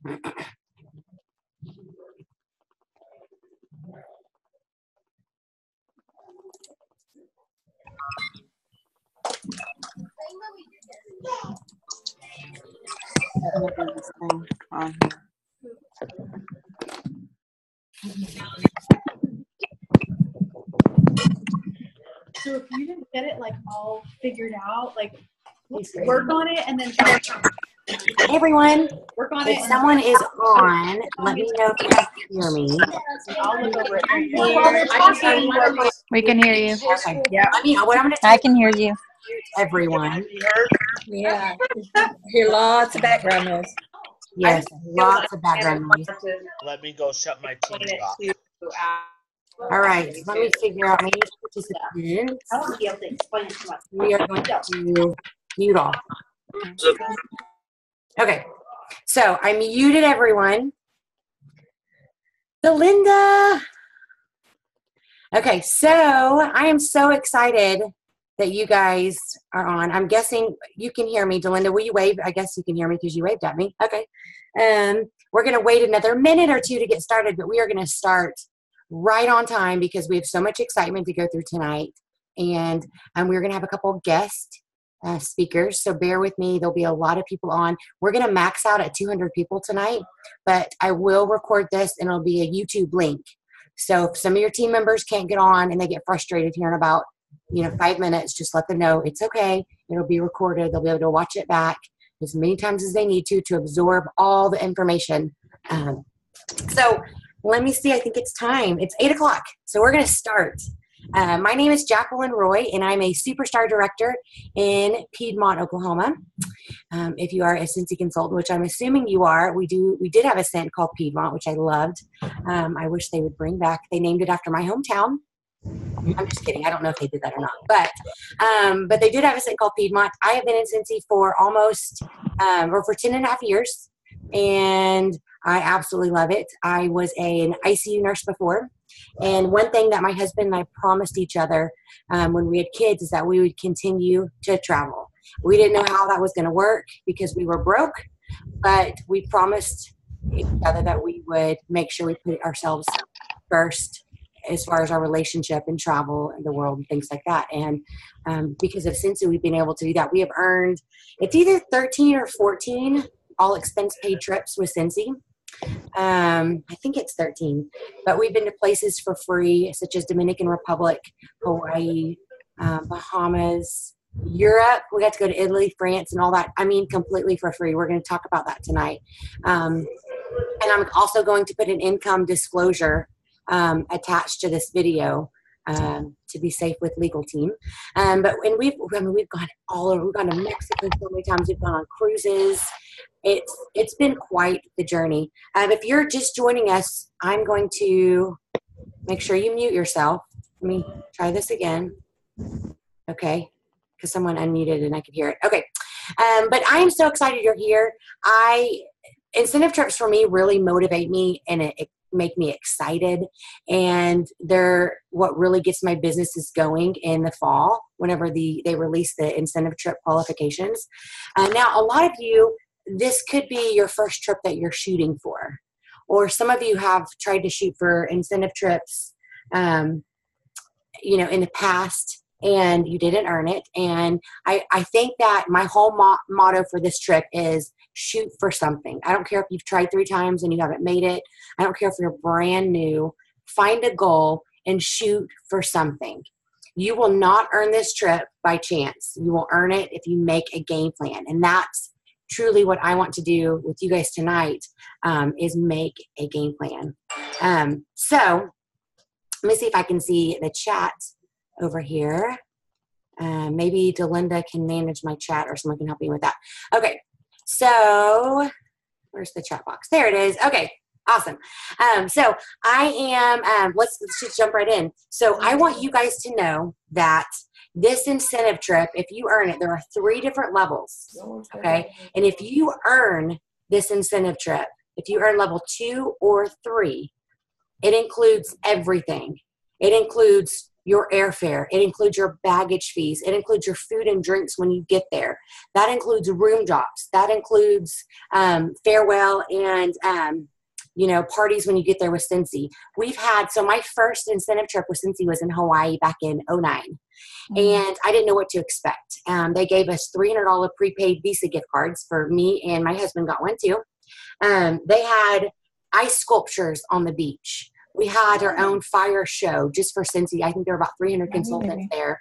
So if you didn't get it like all figured out, like let's work on it and then try to Hey everyone, work on if it. someone is on, let me know if you guys can hear me. I'll look over it. We can hear you. Okay. Yeah. I mean, what I'm going to I can hear you. everyone. Yeah. Hear lots of background noise. Yes, lots of background noise. Let me go shut my TV off. All right, so let me figure out my participants. I want to be able to explain it to myself. We are going to mute all. Okay, so I muted everyone. Belinda. Okay, so I am so excited that you guys are on. I'm guessing you can hear me. Delinda, will you wave? I guess you can hear me because you waved at me. Okay. We're going to wait another minute or two to get started, but we are going to start right on time because we have so much excitement to go through tonight. And we're going to have a couple of guest speakers, so bear with me. There'll be a lot of people on. We're going to max out at 200 people tonight, but I will record this and it'll be a YouTube link. So if some of your team members can't get on and they get frustrated here in about 5 minutes, just let them know it's okay. It'll be recorded. They'll be able to watch it back as many times as they need to absorb all the information. So let me see. I think it's time. It's 8 o'clock. So we're going to start. My name is Jacquelyn Roy, and I'm a superstar director in Piedmont, Oklahoma. If you are a Scentsy consultant, which I'm assuming you are, we did have a scent called Piedmont, which I loved. I wish they would bring back. They named it after my hometown. I'm just kidding. I don't know if they did that or not, but they did have a scent called Piedmont. I have been in Scentsy for almost for 10 and a half years, and I absolutely love it. I was an ICU nurse before, and one thing that my husband and I promised each other when we had kids is that we would continue to travel. We didn't know how that was going to work because we were broke, but we promised each other that we would make sure we put ourselves first as far as our relationship and travel and the world and things like that. And because of Scentsy, we've been able to do that. We have earned, it's either 13 or 14 all expense paid trips with Scentsy. I think it's 13, but we've been to places for free, such as Dominican Republic, Hawaii, Bahamas, Europe. We got to go to Italy, France, and all that. I mean, completely for free. We're going to talk about that tonight. And I'm also going to put an income disclosure attached to this video to be safe with legal team. We've gone all over. We've gone to Mexico so many times. We've gone on cruises. It's been quite the journey. If you're just joining us, I'm going to make sure you mute yourself. Let me try this again. Okay, because someone unmuted and I could hear it. Okay, but I am so excited you're here. Incentive trips for me really motivate me and it make me excited, and they're what really gets my businesses going in the fall whenever they release the incentive trip qualifications. Now, a lot of you, this could be your first trip that you're shooting for, or some of you have tried to shoot for incentive trips in the past and you didn't earn it. And I think that my whole motto for this trip is shoot for something. I don't care if you've tried 3 times and you haven't made it. I don't care if you're brand new. Find a goal and shoot for something. You will not earn this trip by chance. You will earn it if you make a game plan. And that's truly what I want to do with you guys tonight, is make a game plan. So let me see if I can see the chat over here. Maybe Delinda can manage my chat or someone can help me with that. Okay. So where's the chat box? There it is. Okay, awesome. So I am, let's just jump right in. So I want you guys to know that this incentive trip, if you earn it, there are 3 different levels, okay? And if you earn this incentive trip, if you earn level 2 or 3, it includes everything. It includes your airfare. It includes your baggage fees. It includes your food and drinks when you get there. That includes room drops. That includes farewell and, parties when you get there with Scentsy. So my first incentive trip with Scentsy was in Hawaii back in 2009. And I didn't know what to expect. They gave us $300 prepaid Visa gift cards for me, and my husband got one too. They had ice sculptures on the beach. We had our own fire show just for Scentsy. I think there were about 300 consultants there.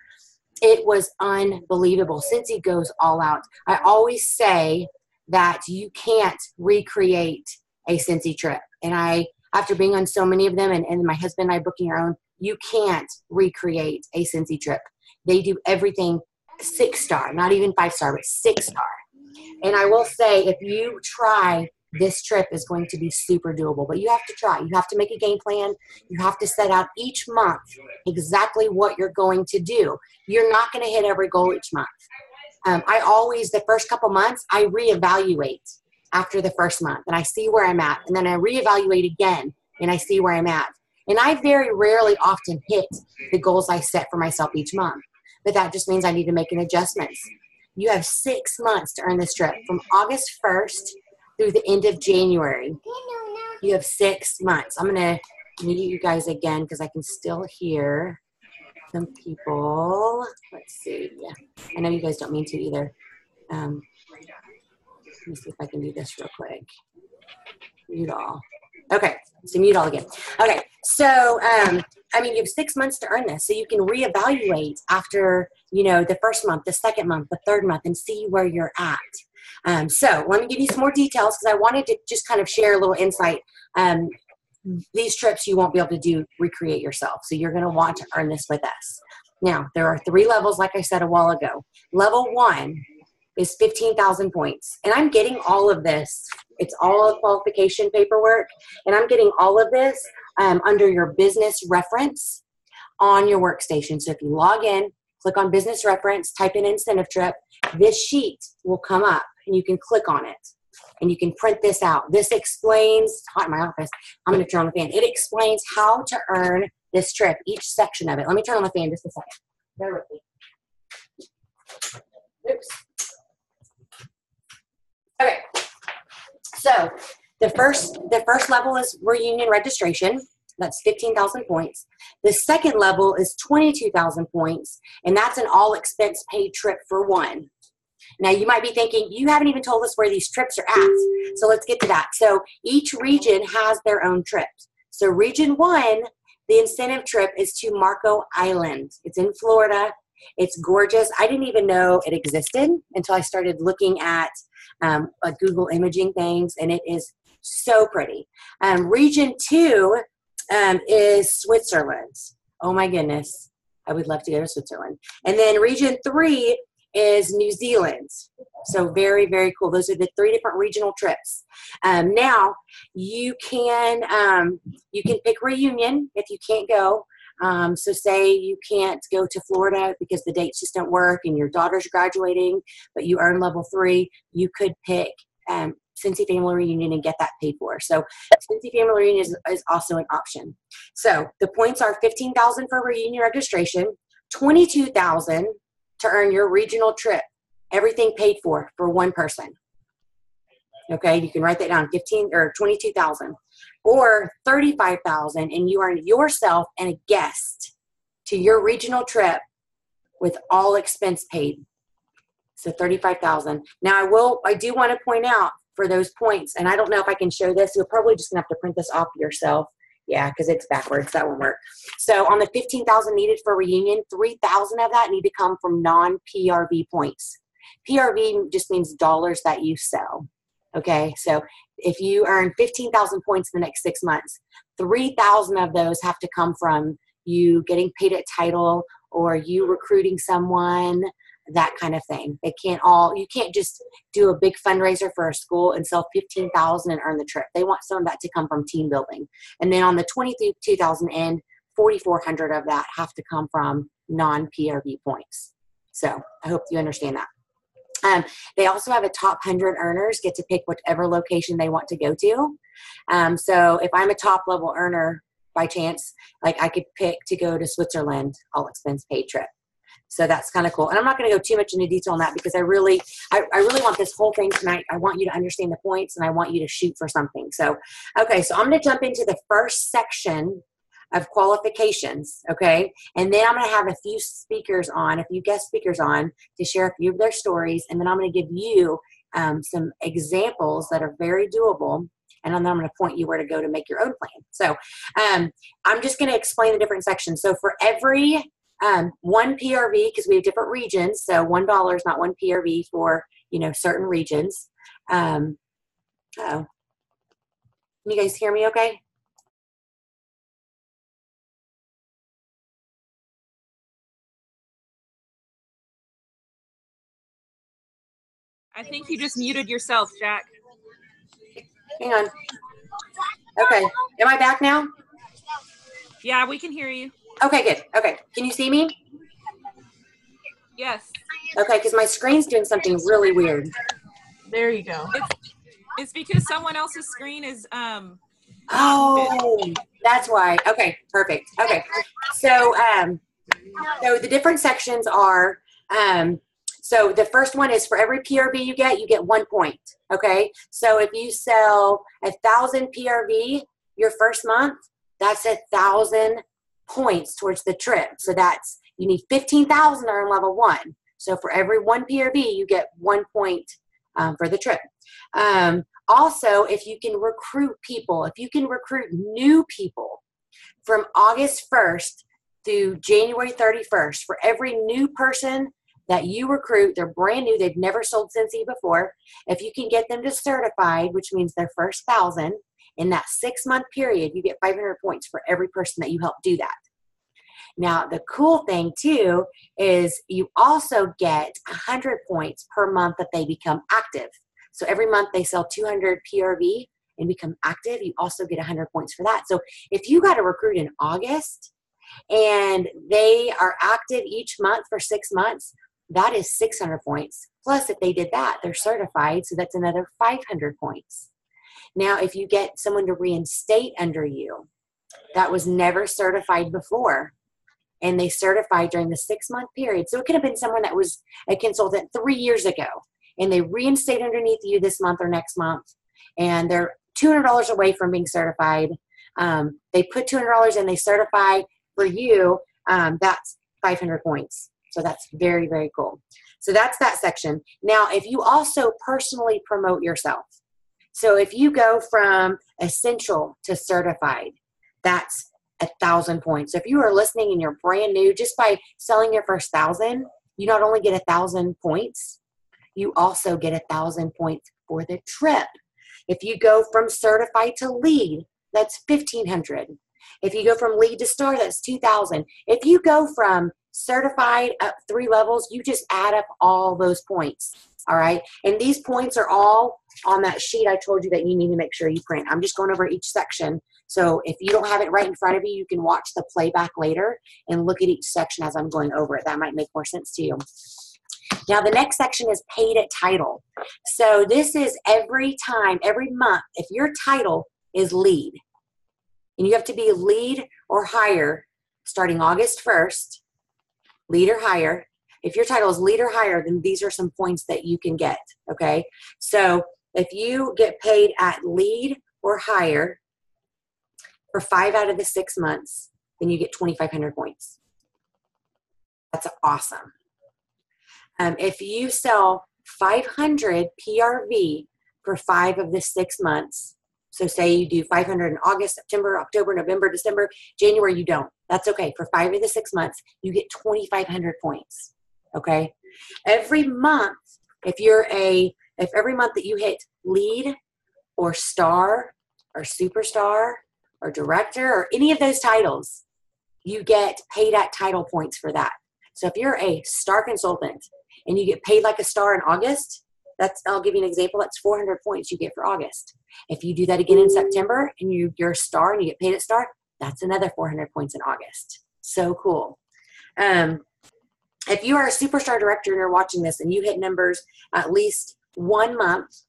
It was unbelievable. Scentsy goes all out. I always say that you can't recreate a Scentsy trip. And after being on so many of them, and my husband and I booking our own, you can't recreate a Scentsy trip. They do everything 6-star, not even 5-star, but 6-star. And I will say, if you try, this trip is going to be super doable, but you have to try. You have to make a game plan. You have to set out each month exactly what you're going to do. You're not going to hit every goal each month. The first couple months, I reevaluate after the first month, and I see where I'm at, and then I reevaluate again, and I see where I'm at. And I very rarely often hit the goals I set for myself each month, but that just means I need to make an adjustments. You have 6 months to earn this trip, from August 1st through the end of January. You have 6 months. I'm going to mute you guys again because I can still hear some people. Let's see. I know you guys don't mean to either. Let me see if I can do this real quick. Mute all. Okay, so mute all again. Okay, so, you have 6 months to earn this, so you can reevaluate after, the first month, the second month, the third month, and see where you're at. So let me give you some more details because I wanted to just kind of share a little insight. These trips you won't be able to recreate yourself, so you're going to want to earn this with us. Now, there are 3 levels, like I said a while ago. Level 1 is 15,000 points, and I'm getting all of this. It's all qualification paperwork, and I'm getting all of this under your business reference on your workstation. So if you log in, click on business reference, type in incentive trip, this sheet will come up, and you can click on it, and you can print this out. This explains, it's hot in my office, I'm going to turn on the fan. It explains how to earn this trip, each section of it. Let me turn on the fan just a second. Bear with me. Oops. Okay, so the first level is reunion registration. That's 15,000 points. The second level is 22,000 points, and that's an all expense paid trip for one. Now, you might be thinking, you haven't even told us where these trips are at. So let's get to that. So each region has their own trips. So region 1, the incentive trip is to Marco Island. It's in Florida. It's gorgeous. I didn't even know it existed until I started looking at Google imaging things, and it is so pretty. Region 2 is Switzerland. Oh my goodness. I would love to go to Switzerland. And then region 3 is New Zealand. So very, very cool. Those are the 3 different regional trips. Now you can pick reunion if you can't go. So say you can't go to Florida because the dates just don't work and your daughter's graduating, but you earn level 3, you could pick Scentsy Family Reunion and get that paid for. So Scentsy Family Reunion is also an option. So the points are 15,000 for reunion registration, 22,000 to earn your regional trip, everything paid for one person. Okay, you can write that down, 22,000, or 35,000, and you earn yourself and a guest to your regional trip with all expense paid. So 35,000. Now I do want to point out for those points, and I don't know if I can show this. You're probably just gonna have to print this off yourself. Yeah, because it's backwards. That won't work. So on the 15,000 needed for reunion, 3,000 of that need to come from non-PRV points. PRV just means dollars that you sell. Okay, so if you earn 15,000 points in the next 6 months, 3,000 of those have to come from you getting paid at title or you recruiting someone, that kind of thing. You can't just do a big fundraiser for a school and sell 15,000 and earn the trip. They want some of that to come from team building. And then on the 22,000 end, 4,400 of that have to come from non-PRV points. So I hope you understand that. They also have a top 100 earners get to pick whichever location they want to go to. So if I'm a top level earner, by chance, like I could pick to go to Switzerland, all expense paid trip. So that's kind of cool. And I'm not going to go too much into detail on that because I really want this whole thing tonight. I want you to understand the points and I want you to shoot for something. So, okay, so I'm going to jump into the first section of qualifications, okay? And then I'm going to have a few guest speakers on to share a few of their stories. And then I'm going to give you some examples that are very doable. And then I'm going to point you where to go to make your own plan. So I'm just going to explain the different sections. So for every one PRV, because we have different regions, so $1 is not one PRV for, certain regions. Can you guys hear me okay? I think you just muted yourself, Jack. Hang on. Okay. Am I back now? Yeah, we can hear you. Okay, good. Okay. Can you see me? Yes. Okay, because my screen's doing something really weird. There you go. It's because someone else's screen is Oh, that's why. Okay, perfect. Okay. So so the different sections are so the first one is for every PRV you get 1 point. Okay. So if you sell 1,000 PRV your first month, that's 1,000 points towards the trip. So that's, you need 15,000 to earn level 1. So for every 1 PRV, you get 1 point for the trip. Also, if you can recruit people, if you can recruit new people from August 1st through January 31st, for every new person that you recruit, they're brand new, they've never sold Scentsy before. If you can get them to certified, which means their first 1,000, in that 6-month period, you get 500 points for every person that you help do that. Now, the cool thing too is you also get 100 points per month that they become active. So every month they sell 200 PRV and become active, you also get 100 points for that. So if you got a recruit in August and they are active each month for 6 months, that is 600 points. Plus, if they did that, they're certified, so that's another 500 points. Now, if you get someone to reinstate under you that was never certified before, and they certified during the 6-month period, so it could have been someone that was a consultant 3 years ago, and they reinstate underneath you this month or next month, and they're $200 away from being certified. They put $200 and they certify for you, that's 500 points. So that's very, very cool. So that's that section. Now, if you also personally promote yourself, so if you go from essential to certified, that's 1,000 points. So if you are listening and you're brand new, just by selling your first 1,000, you not only get 1,000 points, you also get 1,000 points for the trip. If you go from certified to lead, that's 1,500. If you go from lead to star, that's 2,000. If you go from certified up 3 levels, you just add up all those points. All right. And these points are all on that sheet I told you that you need to make sure you print. I'm just going over each section. So if you don't have it right in front of you, you can watch the playback later and look at each section as I'm going over it. That might make more sense to you. Now, the next section is paid at title. So this is every time, every month, if your title is lead, and you have to be lead or higher starting August 1st, lead or higher. If your title is lead or higher, then these are some points that you can get, okay? So if you get paid at lead or higher for 5 out of the 6 months, then you get 2,500 points. That's awesome. If you sell 500 PRV for 5 of the 6 months, so say you do 500 in August, September, October, November, December, January, you don't. That's okay. For 5 of the 6 months, you get 2,500 points. Okay. Every month, if every month that you hit lead or star or superstar or director or any of those titles, you get paid at title points for that. So if you're a star consultant and you get paid like a star in August, I'll give you an example. That's 400 points you get for August. If you do that again in September and you're a star and you get paid at star, that's another 400 points in August. So cool. If you are a superstar director and you're watching this and you hit numbers at least 1 month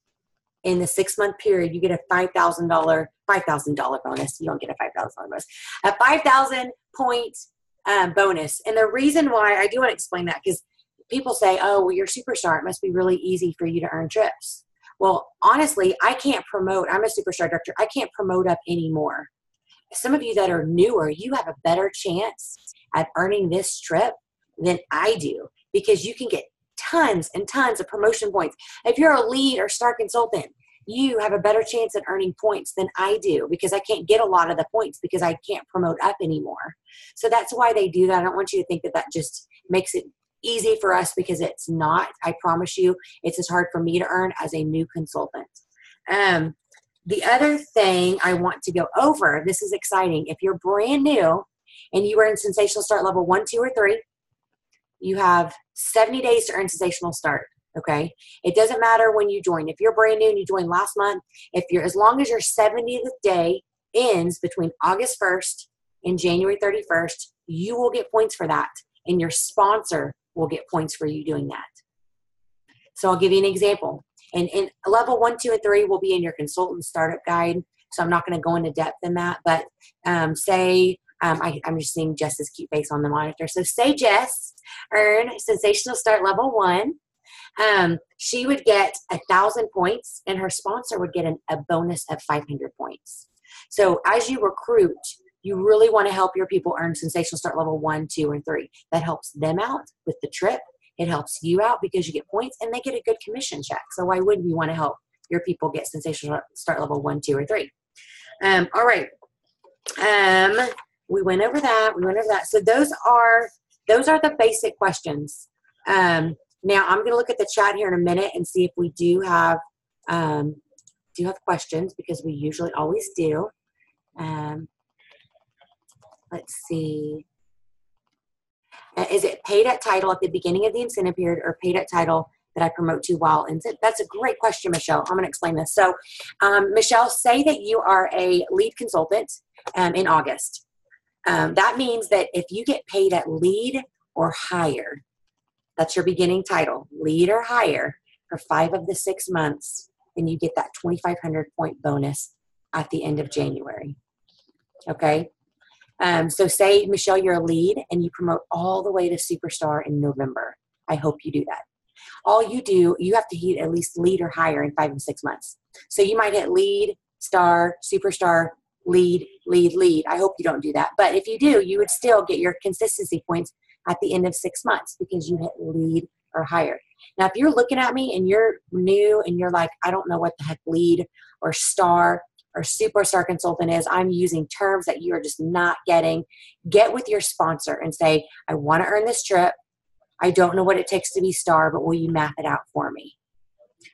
in the 6-month period, you get a $5,000 $5,000 bonus. You don't get a $5,000 bonus. A 5,000 point bonus. And the reason why I do want to explain that, because people say, oh, well, you're a superstar. It must be really easy for you to earn trips. Well, honestly, I can't promote. I'm a superstar director. I can't promote up anymore. Some of you that are newer, you have a better chance at earning this trip than I do, because you can get tons and tons of promotion points. If you're a lead or star consultant, you have a better chance at earning points than I do, because I can't get a lot of the points because I can't promote up anymore. So that's why they do that. I don't want you to think that that just makes it easy for us, because it's not. I promise you, it's as hard for me to earn as a new consultant. The other thing I want to go over, this is exciting. If you're brand new and you are in Sensational Start level 1, 2, or 3, you have 70 days to earn Sensational Start. Okay. It doesn't matter when you join. If you're brand new and you joined last month, as long as your 70th day ends between August 1st and January 31st, you will get points for that. And your sponsor will get points for you doing that. So I'll give you an example. And in level 1, 2, and 3 will be in your consultant startup guide. So I'm not going to go into depth in that, but I'm just seeing Jess's cute face on the monitor. So say Jess earned Sensational Start level 1. She would get 1,000 points, and her sponsor would get a bonus of 500 points. So as you recruit, you really want to help your people earn Sensational Start level 1, 2, and 3. That helps them out with the trip. It helps you out because you get points and they get a good commission check. So why wouldn't you want to help your people get Sensational Start level 1, 2, or 3? All right. We went over that. So those are the basic questions. Now I'm going to look at the chat here in a minute and see if we do have questions, because we usually always do. Let's see. Is it paid at title at the beginning of the incentive period, or paid at title that I promote to while in? That's a great question, Michelle. I'm going to explain this. So, Michelle, say that you are a lead consultant in August. That means that if you get paid at lead or higher, that's your beginning title, lead or higher, for 5 of the 6 months, then you get that 2,500 point bonus at the end of January. Okay? So say, Michelle, you're a lead and you promote all the way to superstar in November. I hope you do that. All you do, you have to hit at least lead or higher in 5 and 6 months. So you might hit lead, star, superstar, lead, lead, lead. I hope you don't do that. But if you do, you would still get your consistency points at the end of 6 months because you hit lead or higher. Now, if you're looking at me and you're new and you're like, I don't know what the heck lead or star or superstar consultant is, I'm using terms that you are just not getting, get with your sponsor and say, I want to earn this trip. I don't know what it takes to be star, but will you map it out for me?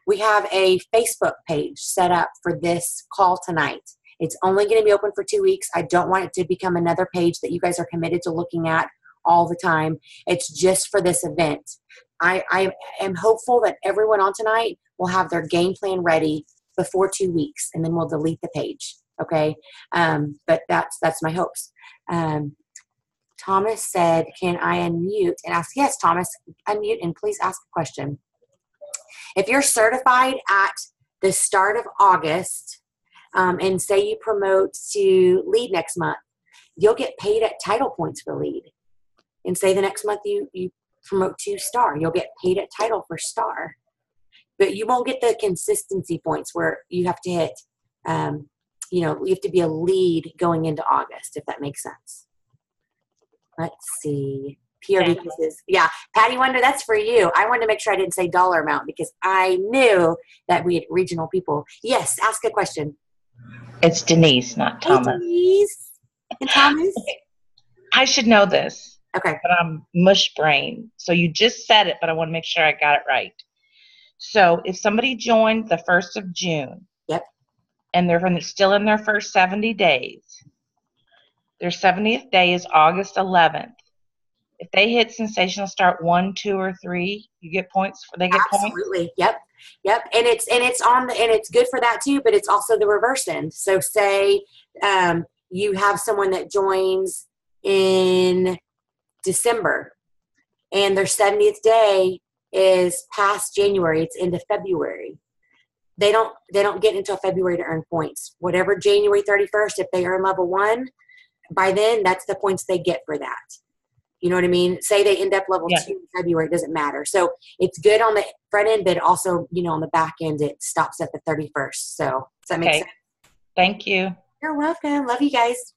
We have a Facebook page set up for this call tonight. It's only going to be open for 2 weeks. I don't want it to become another page that you guys are committed to looking at all the time. It's just for this event. I am hopeful that everyone on tonight will have their game plan ready before 2 weeks, and then we'll delete the page. Okay. But that's my hopes. Thomas said, can I unmute and ask? Yes, Thomas, unmute and please ask a question. If you're certified at the start of August, and say you promote to lead next month, you'll get paid at title points for lead. And say the next month you promote to star, you'll get paid at title for star. But you won't get the consistency points where you have to hit, you have to be a lead going into August, if that makes sense. Let's see. PRV pieces. Yeah, Patty Wonder, that's for you. I wanted to make sure I didn't say dollar amount because I knew that we had regional people. Yes, ask a question. It's Denise, not Thomas. Hey, Denise. And Thomas? I should know this. Okay. But I'm mush brain. So you just said it, but I want to make sure I got it right. So if somebody joined the 1st of June. Yep. And they're still in their first 70 days. Their 70th day is August 11th. If they hit Sensational Start 1, 2, or 3, you get points. They get points. Absolutely. Yep. And it's good for that too. But it's also the reverse end. So say you have someone that joins in December, and their 70th day is past January. It's into February. they don't get until February to earn points. Whatever January 31st, if they earn level 1, by then that's the points they get for that. You know what I mean? Say they end up level 2 in February, it doesn't matter. So it's good on the front end, but also, on the back end, it stops at the 31st. So does that make sense? Thank you. You're welcome. Love you guys.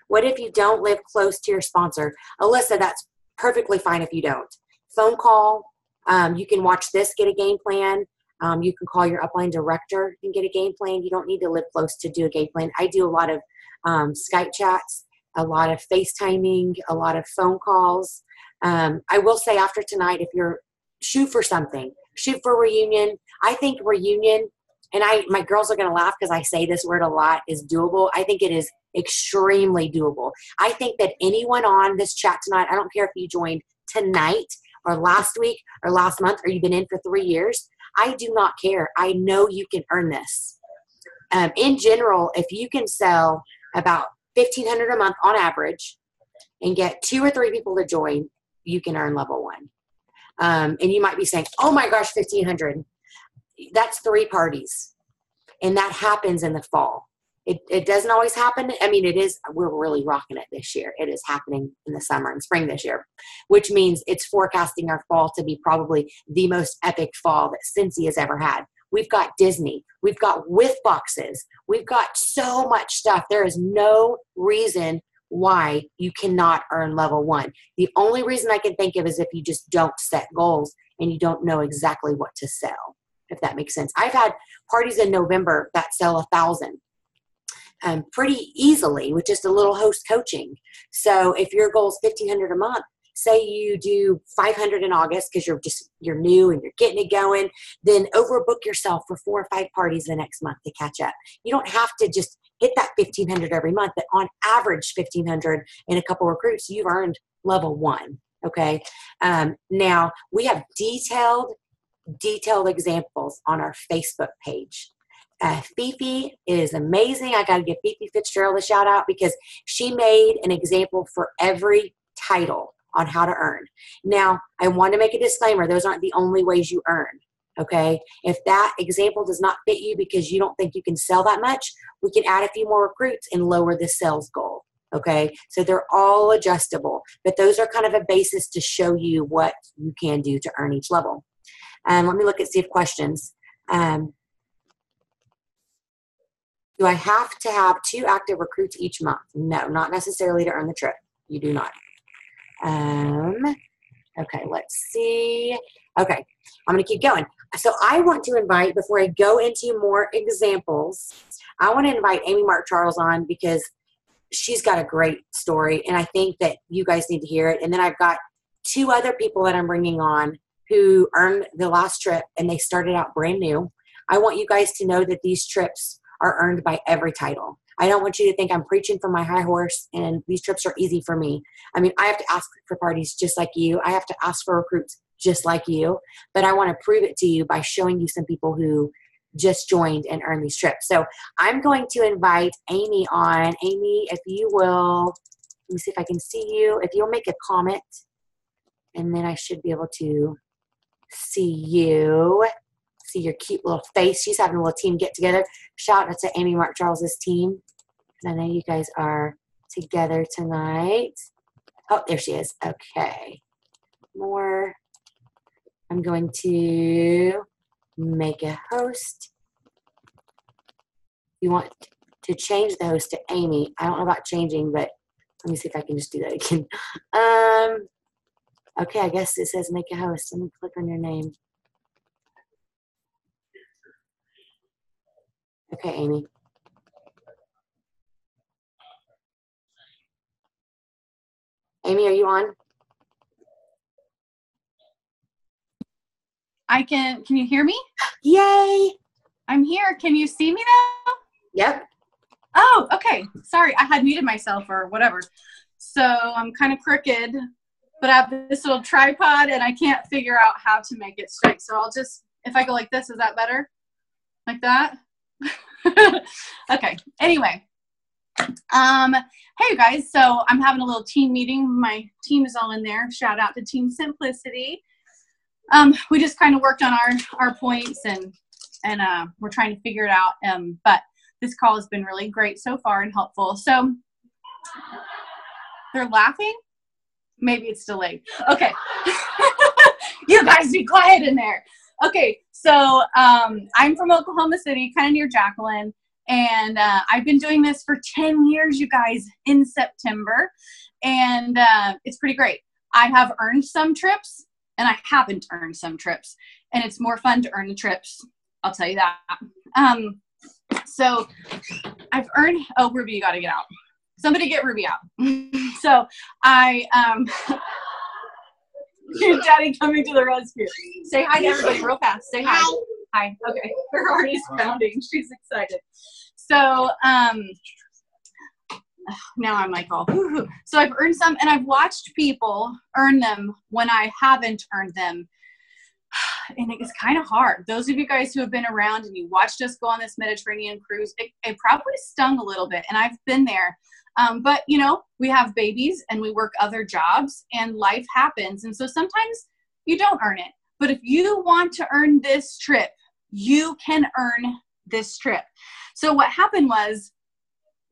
What if you don't live close to your sponsor? Alyssa, that's perfectly fine if you don't. Phone call. You can watch this, get a game plan. You can call your upline director and get a game plan. You don't need to live close to do a game plan. I do a lot of Skype chats, a lot of FaceTiming, a lot of phone calls. I will say after tonight, if you're shoot for something, shoot for reunion. I think reunion, and my girls are going to laugh because I say this word a lot, is doable. I think it is extremely doable. I think that anyone on this chat tonight, I don't care if you joined tonight or last week or last month or you've been in for 3 years, I do not care. I know you can earn this. In general, if you can sell about $1,500 a month on average and get 2 or 3 people to join, you can earn level 1. And you might be saying, oh my gosh, 1,500. That's 3 parties. And that happens in the fall. It doesn't always happen. I mean, it is, we're really rocking it this year. It is happening in the summer and spring this year, which means it's forecasting our fall to be probably the most epic fall that Scentsy has ever had. We've got Disney. We've got whiff boxes. We've got so much stuff. There is no reason why you cannot earn level 1. The only reason I can think of is if you just don't set goals and you don't know exactly what to sell, if that makes sense. I've had parties in November that sell 1,000 pretty easily with just a little host coaching. So if your goal is $1,500 a month, say you do 500 in August because you're new and you're getting it going, then overbook yourself for 4 or 5 parties the next month to catch up. You don't have to just hit that 1,500 every month, but on average 1,500 in a couple recruits, you've earned level 1. Okay. Now we have detailed examples on our Facebook page. Fifi is amazing. I got to give Fifi Fitzgerald a shout out because she made an example for every title on how to earn. Now, I want to make a disclaimer. Those aren't the only ways you earn. Okay. If that example does not fit you because you don't think you can sell that much, we can add a few more recruits and lower the sales goal. Okay. So they're all adjustable, but those are kind of a basis to show you what you can do to earn each level. Let me look at see if questions. Do I have to have 2 active recruits each month? No, not necessarily to earn the trip. You do not. Okay, let's see. Okay, I'm going to keep going. So I want to invite, before I go into more examples, I want to invite Amy Mark Charles on because she's got a great story, and I think that you guys need to hear it. And then I've got 2 other people that I'm bringing on who earned the last trip, and they started out brand new. I want you guys to know that these trips are earned by every title. I don't want you to think I'm preaching from my high horse and these trips are easy for me. I mean, I have to ask for parties just like you. I have to ask for recruits just like you. But I want to prove it to you by showing you some people who just joined and earned these trips. So I'm going to invite Amy on. Amy, if you will, let me see if I can see you. If you'll make a comment, and then I should be able to see you. See your cute little face. She's having a little team get together. Shout out to Amy Mark Charles's team. I know you guys are together tonight. Oh, there she is. Okay. More. I'm going to make a host. You want to change the host to Amy. I don't know about changing, but let me see if I can just do that again. Okay, I guess it says make a host. Let me click on your name. Okay, Amy. Amy, are you on? Can you hear me? Yay! I'm here. Can you see me now? Yep. Oh, okay. Sorry, I had muted myself or whatever. So I'm kind of crooked, but I have this little tripod and I can't figure out how to make it straight. So I'll just, if I go like this, is that better? Like that? Okay. Anyway. Hey you guys. So I'm having a little team meeting. My team is all in there. Shout out to Team Simplicity. We just kind of worked on our points and and we're trying to figure it out. But this call has been really great so far and helpful. So they're laughing. Maybe it's delayed. Okay. You guys be quiet in there. Okay. So I'm from Oklahoma City, kind of near Jacquelyn. And I've been doing this for 10 years, you guys, in September. And it's pretty great. I have earned some trips and I haven't earned some trips. And it's more fun to earn the trips. I'll tell you that. So I've earned, oh, Ruby, you got to get out. Somebody get Ruby out. So your daddy coming to the rescue. Say hi to everybody real fast. Say hi. Hi. Okay. Her heart is pounding. She's excited. So now I'm like all, whoo-hoo. So I've earned some, and I've watched people earn them when I haven't earned them. And it's kind of hard. Those of you guys who have been around and you watched us go on this Mediterranean cruise, it probably stung a little bit. And I've been there. But, you know, we have babies and we work other jobs and life happens. And so sometimes you don't earn it. But if you want to earn this trip, you can earn this trip. So what happened was,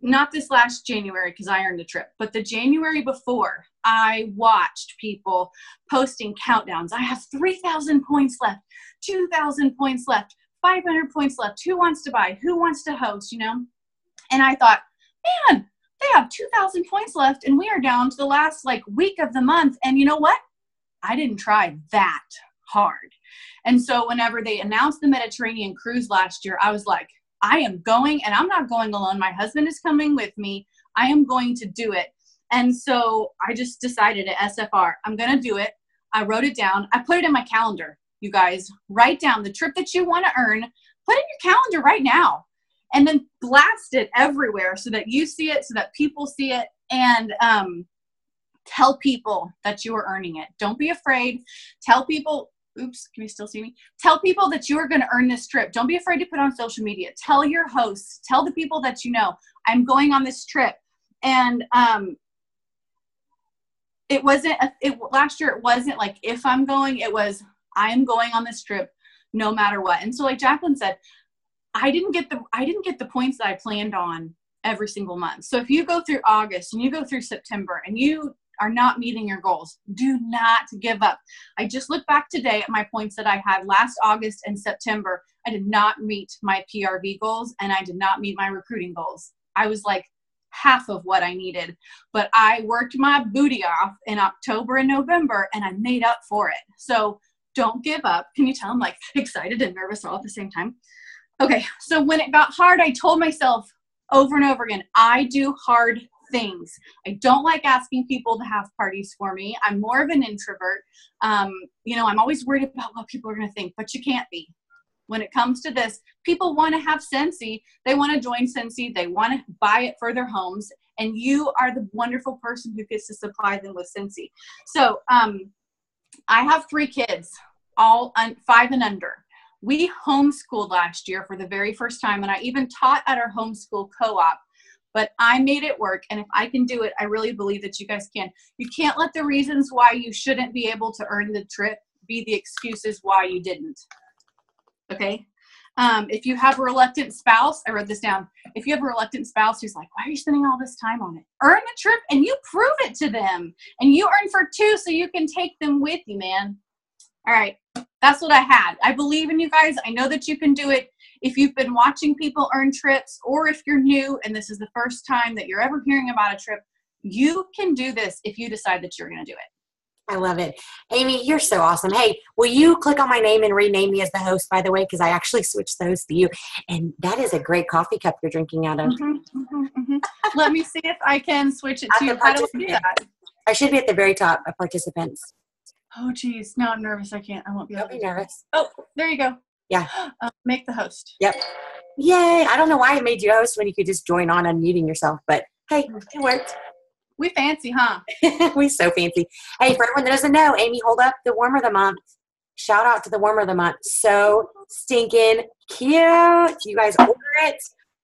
not this last January because I earned a trip, but the January before, I watched people posting countdowns. I have 3,000 points left, 2,000 points left, 500 points left. Who wants to buy? Who wants to host, you know? And I thought, man, they have 2,000 points left and we are down to the last week of the month. And you know what? I didn't try that hard. And so whenever they announced the Mediterranean cruise last year, I was like, I am going, and I'm not going alone. My husband is coming with me. I am going to do it. And so I just decided at SFR, I'm going to do it. I wrote it down. I put it in my calendar. You guys, write down the trip that you want to earn. Put it in your calendar right now. And then blast it everywhere so that you see it, so that people see it, and tell people that you are earning it. Don't be afraid. Tell people, oops, can you still see me? Tell people that you are going to earn this trip. Don't be afraid to put on social media. Tell your hosts, tell the people that you know, I'm going on this trip. And it wasn't, last year, it wasn't like if I'm going, it was I am going on this trip no matter what. And so like Jacquelyn said, I didn't get the points that I planned on every single month. So if you go through August and you go through September and you are not meeting your goals, do not give up. I just looked back today at my points that I had last August and September. I did not meet my PRV goals and I did not meet my recruiting goals. I was like half of what I needed, but I worked my booty off in October and November and I made up for it. So don't give up. Can you tell I'm like excited and nervous all at the same time? Okay. So when it got hard, I told myself over and over again, I do hard things. I don't like asking people to have parties for me. I'm more of an introvert. I'm always worried about what people are going to think, but you can't be. When it comes to this, people want to have Scentsy. They want to join Scentsy. They want to buy it for their homes. And you are the wonderful person who gets to supply them with Scentsy. So I have 3 kids, all 5 and under. We homeschooled last year for the very first time, and I even taught at our homeschool co-op. But I made it work, and if I can do it, I really believe that you guys can. You can't let the reasons why you shouldn't be able to earn the trip be the excuses why you didn't. Okay? If you have a reluctant spouse, I wrote this down. If you have a reluctant spouse who's like, why are you spending all this time on it? Earn the trip, and you prove it to them. And you earn for 2 so you can take them with you, man. All right. That's what I had. I believe in you guys. I know that you can do it. If you've been watching people earn trips, or if you're new and this is the first time that you're ever hearing about a trip, you can do this if you decide that you're going to do it. I love it. Amy, you're so awesome. Hey, will you click on my name and rename me as the host, by the way, because I actually switched the host to you. And that is a great coffee cup you're drinking out of. Let me see if I can switch it to you. How do I do that? I should be at the very top of participants. Oh, geez. Now I'm nervous. I won't be able to. Don't be nervous. Oh, there you go. Yeah. Make the host. Yep. Yay. I don't know why it made you host when you could just join on unmuting yourself, but hey, it worked. We fancy, huh? We so fancy. Hey, for everyone that doesn't know, Amy, hold up the warmer of the month. Shout out to the warmer of the month. So stinking cute. You guys order it,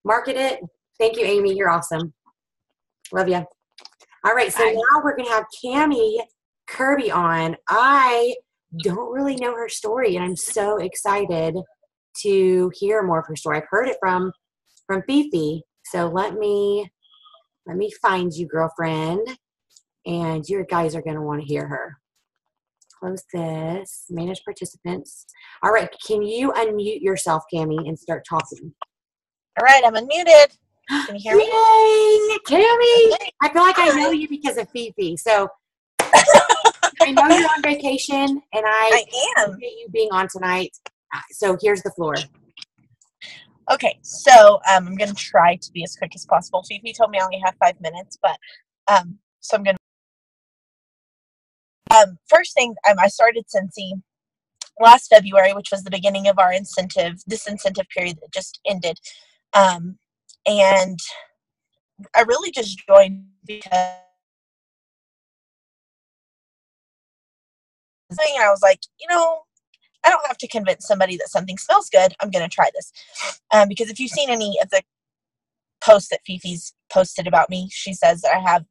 market it. Thank you, Amy. You're awesome. Love you. All right. So now we're going to have Cammie Kirby on. I don't really know her story, and I'm so excited to hear more of her story. I've heard it from Fifi. So let me find you, girlfriend. And your guys are going to want to hear her. Close this. Manage participants. All right. Can you unmute yourself, Cammie, and start talking? All right. I'm unmuted. Can you hear me? Yay! Cammie! Okay. I feel like I know you because of Fifi. So I know you're on vacation, and I am. appreciate you being on tonight. So here's the floor. Okay. So I'm going to try to be as quick as possible. Fifi told me I only have 5 minutes, but so I'm going to. First thing, I started Scentsy last February, which was the beginning of our this incentive period that just ended. And I really just joined because I was like, I don't have to convince somebody that something smells good. I'm going to try this. Because if you've seen any of the posts that Fifi's posted about me, she says that I have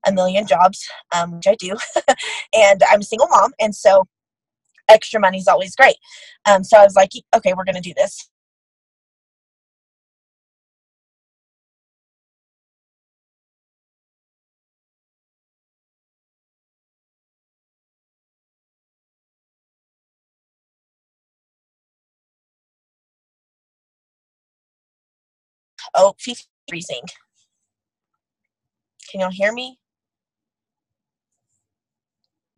a million jobs, which I do. And I'm a single mom. And so extra money is always great. So I was like, okay, we're going to do this. Oh, Fifi's freezing. Can y'all hear me?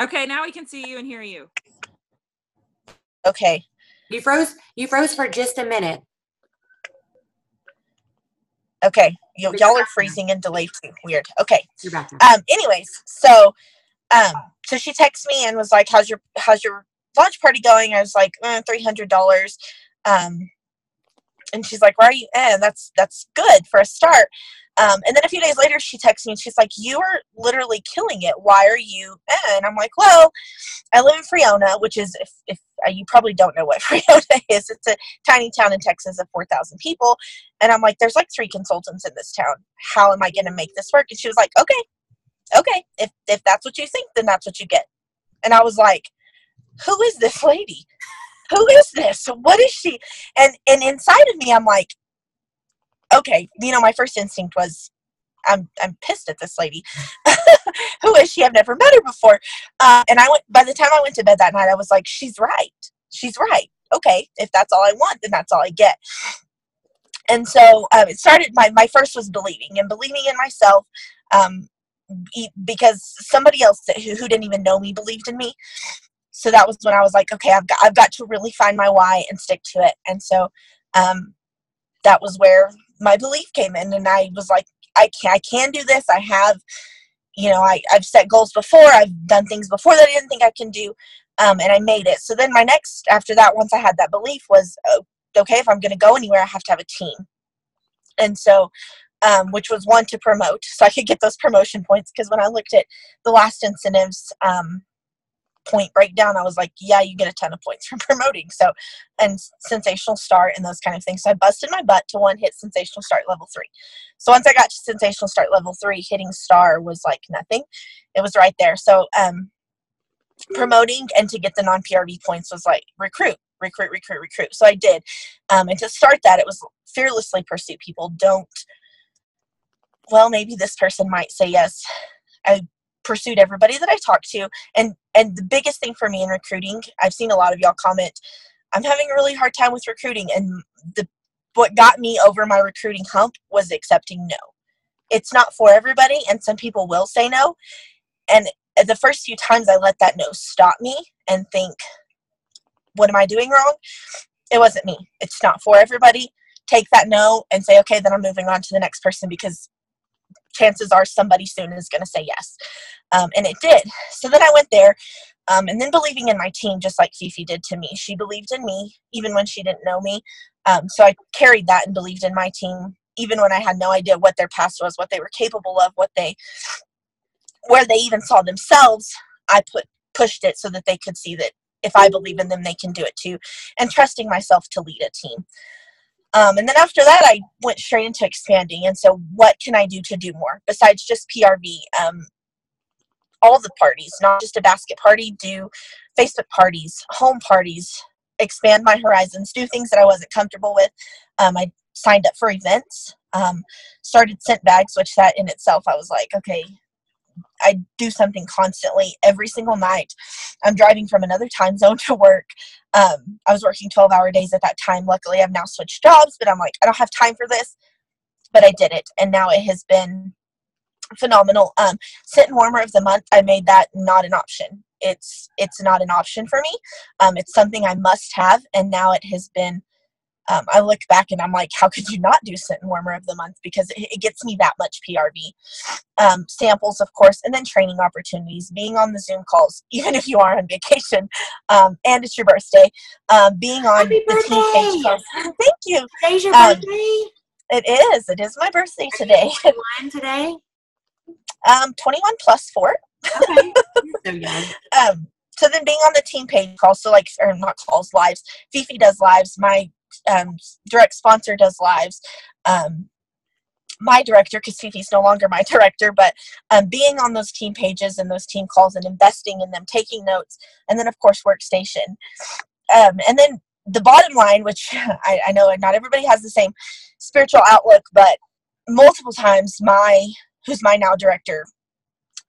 Okay, now we can see you and hear you. Okay. You froze for just a minute. Okay. Y'all are freezing and delayed too. Weird. Okay. You're back now. Anyways, so she texted me and was like, how's your launch party going? I was like, $300. And she's like, why are you in? That's good for a start. And then a few days later, she texts me and she's like, you are literally killing it. Why are you in? And I'm like, well, I live in Friona, which is, if you probably don't know what Friona is. It's a tiny town in Texas of 4,000 people. And I'm like, there's like 3 consultants in this town. How am I going to make this work? And she was like, okay. If that's what you think, then that's what you get. And I was like, who is this lady? Who is this? What is she? And inside of me, I'm like, okay, my first instinct was, I'm pissed at this lady. Who is she? I've never met her before. And by the time I went to bed that night, I was like, she's right. She's right. Okay. If that's all I want, then that's all I get. And so it started, my first was believing in myself, because somebody else who didn't even know me believed in me. So that was when I was like, okay, I've got to really find my why and stick to it. And so that was where my belief came in. And I was like, I can do this. I have, I've set goals before. I've done things before that I didn't think I can do. And I made it. So then my next, after that, once I had that belief was, okay, if I'm going to go anywhere, I have to have a team. And so, which was one to promote, so I could get those promotion points. Because when I looked at the last incentives, point breakdown, I was like, yeah, you get a ton of points for promoting. So, and sensational start and those kind of things. So I busted my butt to hit sensational start level 3. So once I got to sensational start level 3, hitting star was like nothing. It was right there. So promoting and to get the non-PRV points was like recruit. So I did. And to start that, it was fearlessly pursue people. Maybe this person might say yes. I pursued everybody that I talked to. And the biggest thing for me in recruiting, I've seen a lot of y'all comment, I'm having a really hard time with recruiting. And what got me over my recruiting hump was accepting no. It's not for everybody, and some people will say no. And the first few times I let that no stop me and think, what am I doing wrong? It wasn't me. It's not for everybody. Take that no and say, okay, then I'm moving on to the next person, because chances are somebody soon is going to say yes. And it did. So then I went there, and then believing in my team, just like Fifi did to me. She believed in me, even when she didn't know me. So I carried that and believed in my team, even when I had no idea what their past was, what they were capable of, where they even saw themselves. I pushed it so that they could see that if I believe in them, they can do it too, and trusting myself to lead a team. And then after that, I went straight into expanding. And so what can I do to do more besides just PRV? All the parties, not just a basket party, do Facebook parties, home parties, expand my horizons, do things that I wasn't comfortable with. I signed up for events, started scent bags, which that in itself, I was like, okay, I do something constantly every single night. I'm driving from another time zone to work. I was working 12-hour days at that time. Luckily, I've now switched jobs, but I'm like, I don't have time for this. But I did it, and now it has been phenomenal. Scent and warmer of the month, I made that not an option. It's not an option for me. It's something I must have, and now it has been. I look back and I'm like, how could you not do scent and warmer of the month? Because it gets me that much PRV. Samples, of course, and then training opportunities, being on the Zoom calls, even if you are on vacation, and it's your birthday, being on Happy the team page calls. Thank you. Today's your birthday? It is my birthday today. 21 today? 21 plus 4. Okay. You're so young. So then being on the team page calls, so like, or not calls, lives. Fifi does lives. My direct sponsor does lives. My director, because Fifi's no longer my director, but being on those team pages and those team calls and investing in them, taking notes, and then of course Workstation. And then the bottom line, which I know not everybody has the same spiritual outlook, but multiple times who's my now director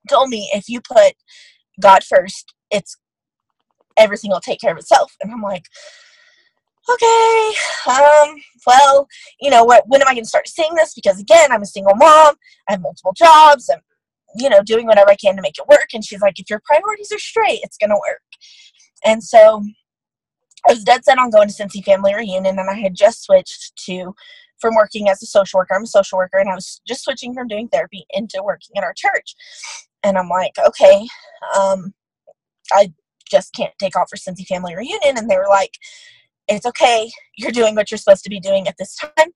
told me, if you put God first, everything will take care of itself. And I'm like, okay, well, when am I going to start seeing this? Because again, I'm a single mom. I have multiple jobs. I'm, doing whatever I can to make it work. And she's like, if your priorities are straight, it's going to work. And so I was dead set on going to Scentsy Family Reunion, and I had just switched from working as a social worker. I'm a social worker, and I was just switching from doing therapy into working at our church. And I'm like, okay, I just can't take off for Scentsy Family Reunion. And they were like, it's okay. You're doing what you're supposed to be doing at this time.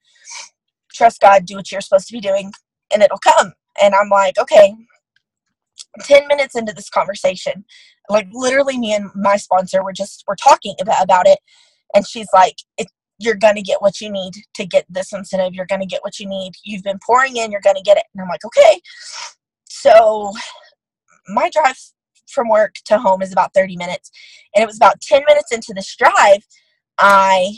Trust God, do what you're supposed to be doing, and it'll come. And I'm like, okay. 10 minutes into this conversation, like literally me and my sponsor we're talking about it. And she's like, you're going to get what you need to get this incentive. You're going to get what you need. You've been pouring in, you're going to get it. And I'm like, okay. So my drive from work to home is about 30 minutes. And it was about 10 minutes into this drive, I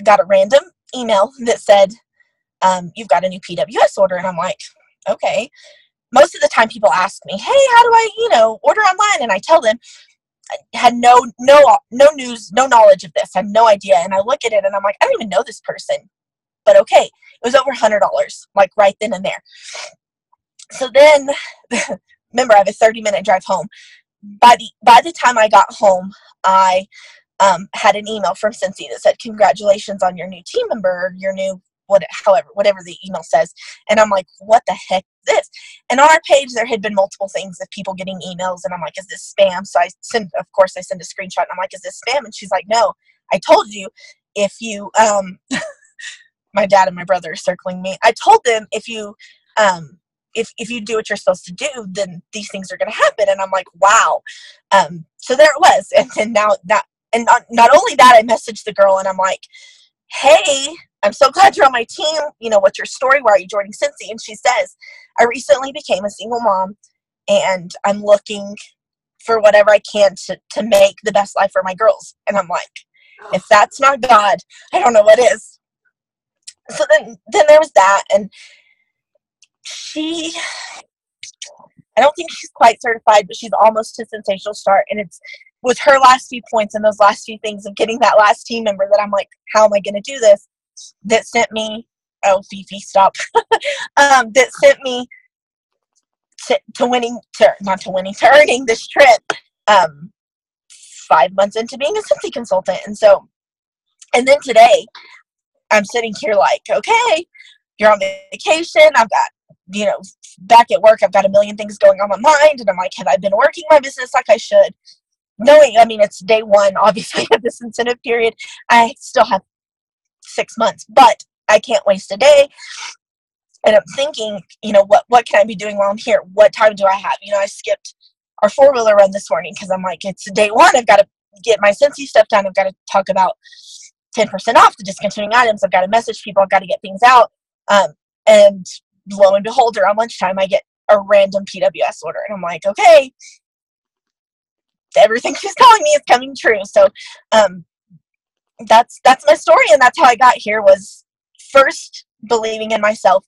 got a random email that said, you've got a new PWS order. And I'm like, okay. Most of the time people ask me, hey, how do I, order online? And I tell them, I had no news, no knowledge of this. I had no idea. And I look at it and I'm like, I don't even know this person. But okay, it was over $100, like right then and there. So then, remember, I have a 30-minute drive home. By the time I got home, I had an email from Scentsy that said, congratulations on your new team member, your new whatever the email says. And I'm like, what the heck is this? And on our page, there had been multiple things of people getting emails. And I'm like, is this spam? So I send a screenshot. And I'm like, is this spam? And she's like, no, I told you if you, my dad and my brother are circling me. I told them if you do what you're supposed to do, then these things are going to happen. And I'm like, wow. So there it was. And then now that, and not only that, I messaged the girl and I'm like, hey, I'm so glad you're on my team. What's your story? Why are you joining Scentsy? And she says, I recently became a single mom and I'm looking for whatever I can to make the best life for my girls. And I'm like, if that's not God, I don't know what is. So then there was that. And I don't think she's quite certified, but she's almost to Sensational Start. And it's with her last few points and those last few things of getting that last team member that I'm like, how am I going to do this? That sent me, Fifi, stop. That sent me to earning this trip 5 months into being a Scentsy consultant. And then today, I'm sitting here like, okay, you're on vacation. I've got, back at work, I've got a million things going on my mind. And I'm like, have I been working my business like I should? Knowing, it's day one, obviously, of this incentive period. I still have 6 months, but I can't waste a day. And I'm thinking, what can I be doing while I'm here? What time do I have? I skipped our 4-wheeler run this morning because I'm like, it's day one. I've got to get my Scentsy stuff done. I've got to talk about 10% off the discontinuing items. I've got to message people. I've got to get things out. And lo and behold, around lunchtime, I get a random PWS order. And I'm like, okay, everything she's telling me is coming true. So that's my story, and that's how I got here, was first believing in myself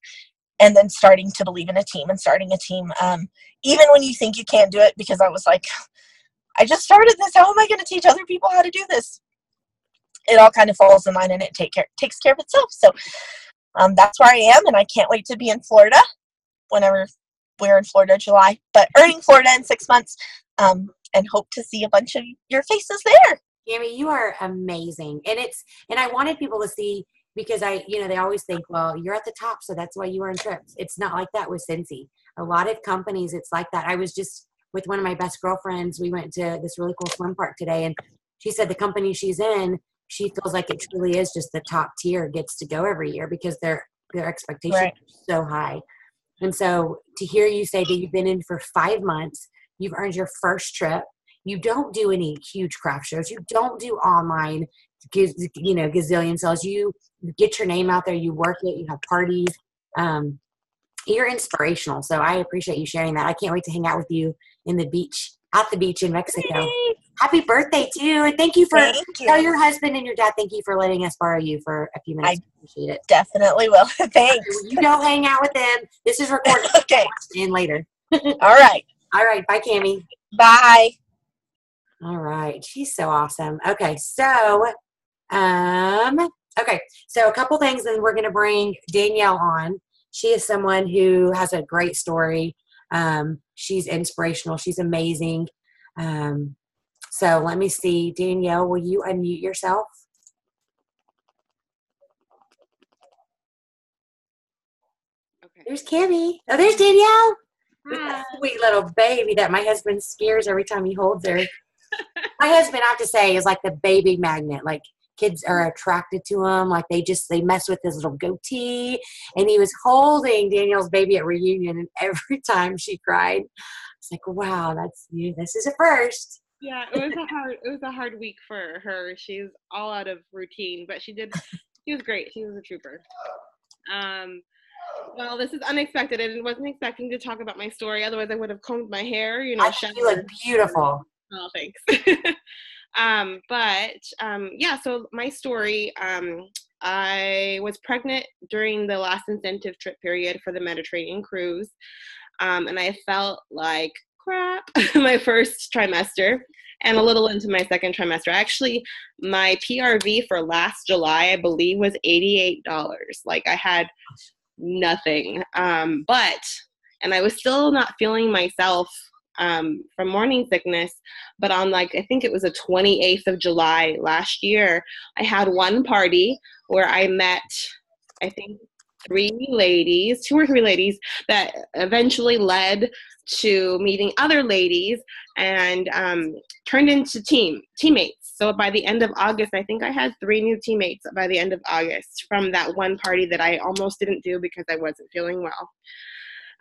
and then starting to believe in a team and starting a team. Even when you think you can't do it, because I was like, I just started this. How am I going to teach other people how to do this? It all kind of falls in line, and it takes care of itself. So that's where I am, and I can't wait to be in Florida whenever we're in Florida, July. But earning Florida in 6 months, and hope to see a bunch of your faces there. Tammy, you are amazing. And I wanted people to see, because they always think, well, you're at the top, so that's why you earn trips. It's not like that with Scentsy. A lot of companies, it's like that. I was just with one of my best girlfriends. We went to this really cool swim park today, and she said the company she's in, she feels like it truly is just the top tier gets to go every year because their expectations Right. are so high. And so to hear you say that you've been in for 5 months, you've earned your first trip, you don't do any huge craft shows, you don't do online, gazillion sales, you get your name out there, you work it, you have parties, you're inspirational. So I appreciate you sharing that. I can't wait to hang out with you at the beach in Mexico. Happy birthday too. And thank you for tell your husband and your dad, thank you for letting us borrow you for a few minutes. I appreciate it. Definitely will. Thanks. You go hang out with them. This is recorded. Okay. And later. All right. Bye, Cammie. Bye. All right. She's so awesome. Okay. So, a couple things, and we're going to bring Danielle on. She is someone who has a great story. She's inspirational. She's amazing. So let me see. Danielle, will you unmute yourself? Okay. There's Cammie. Oh, there's Danielle. Hi. Sweet little baby that my husband scares every time he holds her. My husband, I have to say, is like the baby magnet. Like, kids are attracted to him. Like, they mess with his little goatee. And he was holding Danielle's baby at reunion, and every time she cried, it's like, wow, this is a first. Yeah, it was a hard week for her. She's all out of routine, but she was great. She was a trooper. Well, this is unexpected. I wasn't expecting to talk about my story. Otherwise, I would have combed my hair. I think you look beautiful. Oh, thanks. So my story, I was pregnant during the last incentive trip period for the Mediterranean cruise. And I felt like crap my first trimester and a little into my second trimester. Actually, my PRV for last July, I believe, was $88. Like, I had nothing. And I was still not feeling myself from morning sickness, but on I think it was the 28th of July last year, I had one party where I met, I think, 2 or 3 ladies that eventually led to meeting other ladies and turned into teammates. So by the end of August, I think I had 3 new teammates by the end of August from that one party that I almost didn't do because I wasn't feeling well.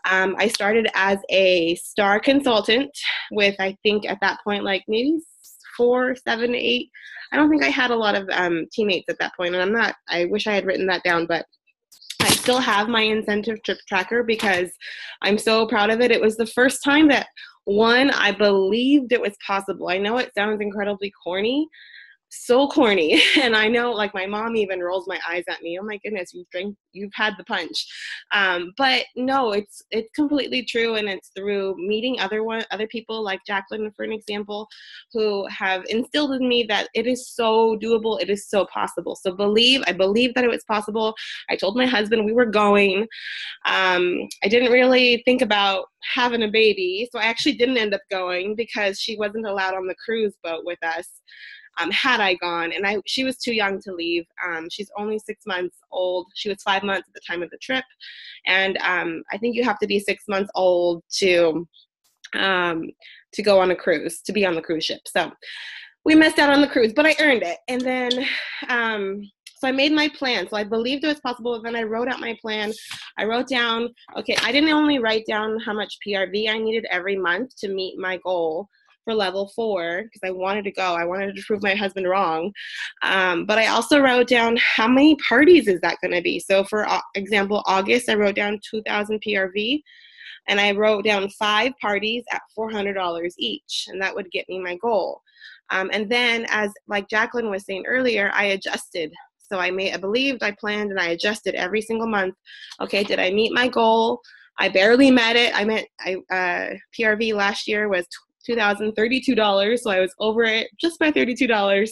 I started as a star consultant with, I think at that point, like maybe 4, 7, 8. I don't think I had a lot of teammates at that point, and I wish I had written that down, but I still have my incentive trip tracker because I'm so proud of it. It was the first time that, I believed it was possible. I know it sounds incredibly corny, so corny. And I know, like, my mom even rolls my eyes at me. Oh my goodness, you've had the punch. But no, it's completely true. And it's through meeting other people like Jacquelyn, for an example, who have instilled in me that it is so doable. It is so possible. So I believe that it was possible. I told my husband we were going. I didn't really think about having a baby. So I actually didn't end up going because she wasn't allowed on the cruise boat with us. Had I gone, and she was too young to leave. She's only 6 months old. She was 5 months at the time of the trip, and I think you have to be 6 months old to go on a cruise, to be on the cruise ship. So we missed out on the cruise, but I earned it. And then so I made my plan. So I believed it was possible. And then I wrote out my plan. I wrote down, okay, I didn't only write down how much PRV I needed every month to meet my goal for level 4, because I wanted to go. I wanted to prove my husband wrong. But I also wrote down how many parties is that going to be. So for example, August, I wrote down 2,000 PRV. And I wrote down 5 parties at $400 each, and that would get me my goal. And then, as like Jacquelyn was saying earlier, I adjusted. So I believed, I planned, and I adjusted every single month. Okay, did I meet my goal? I barely met it. PRV last year was $2,032, so I was over it just by $32.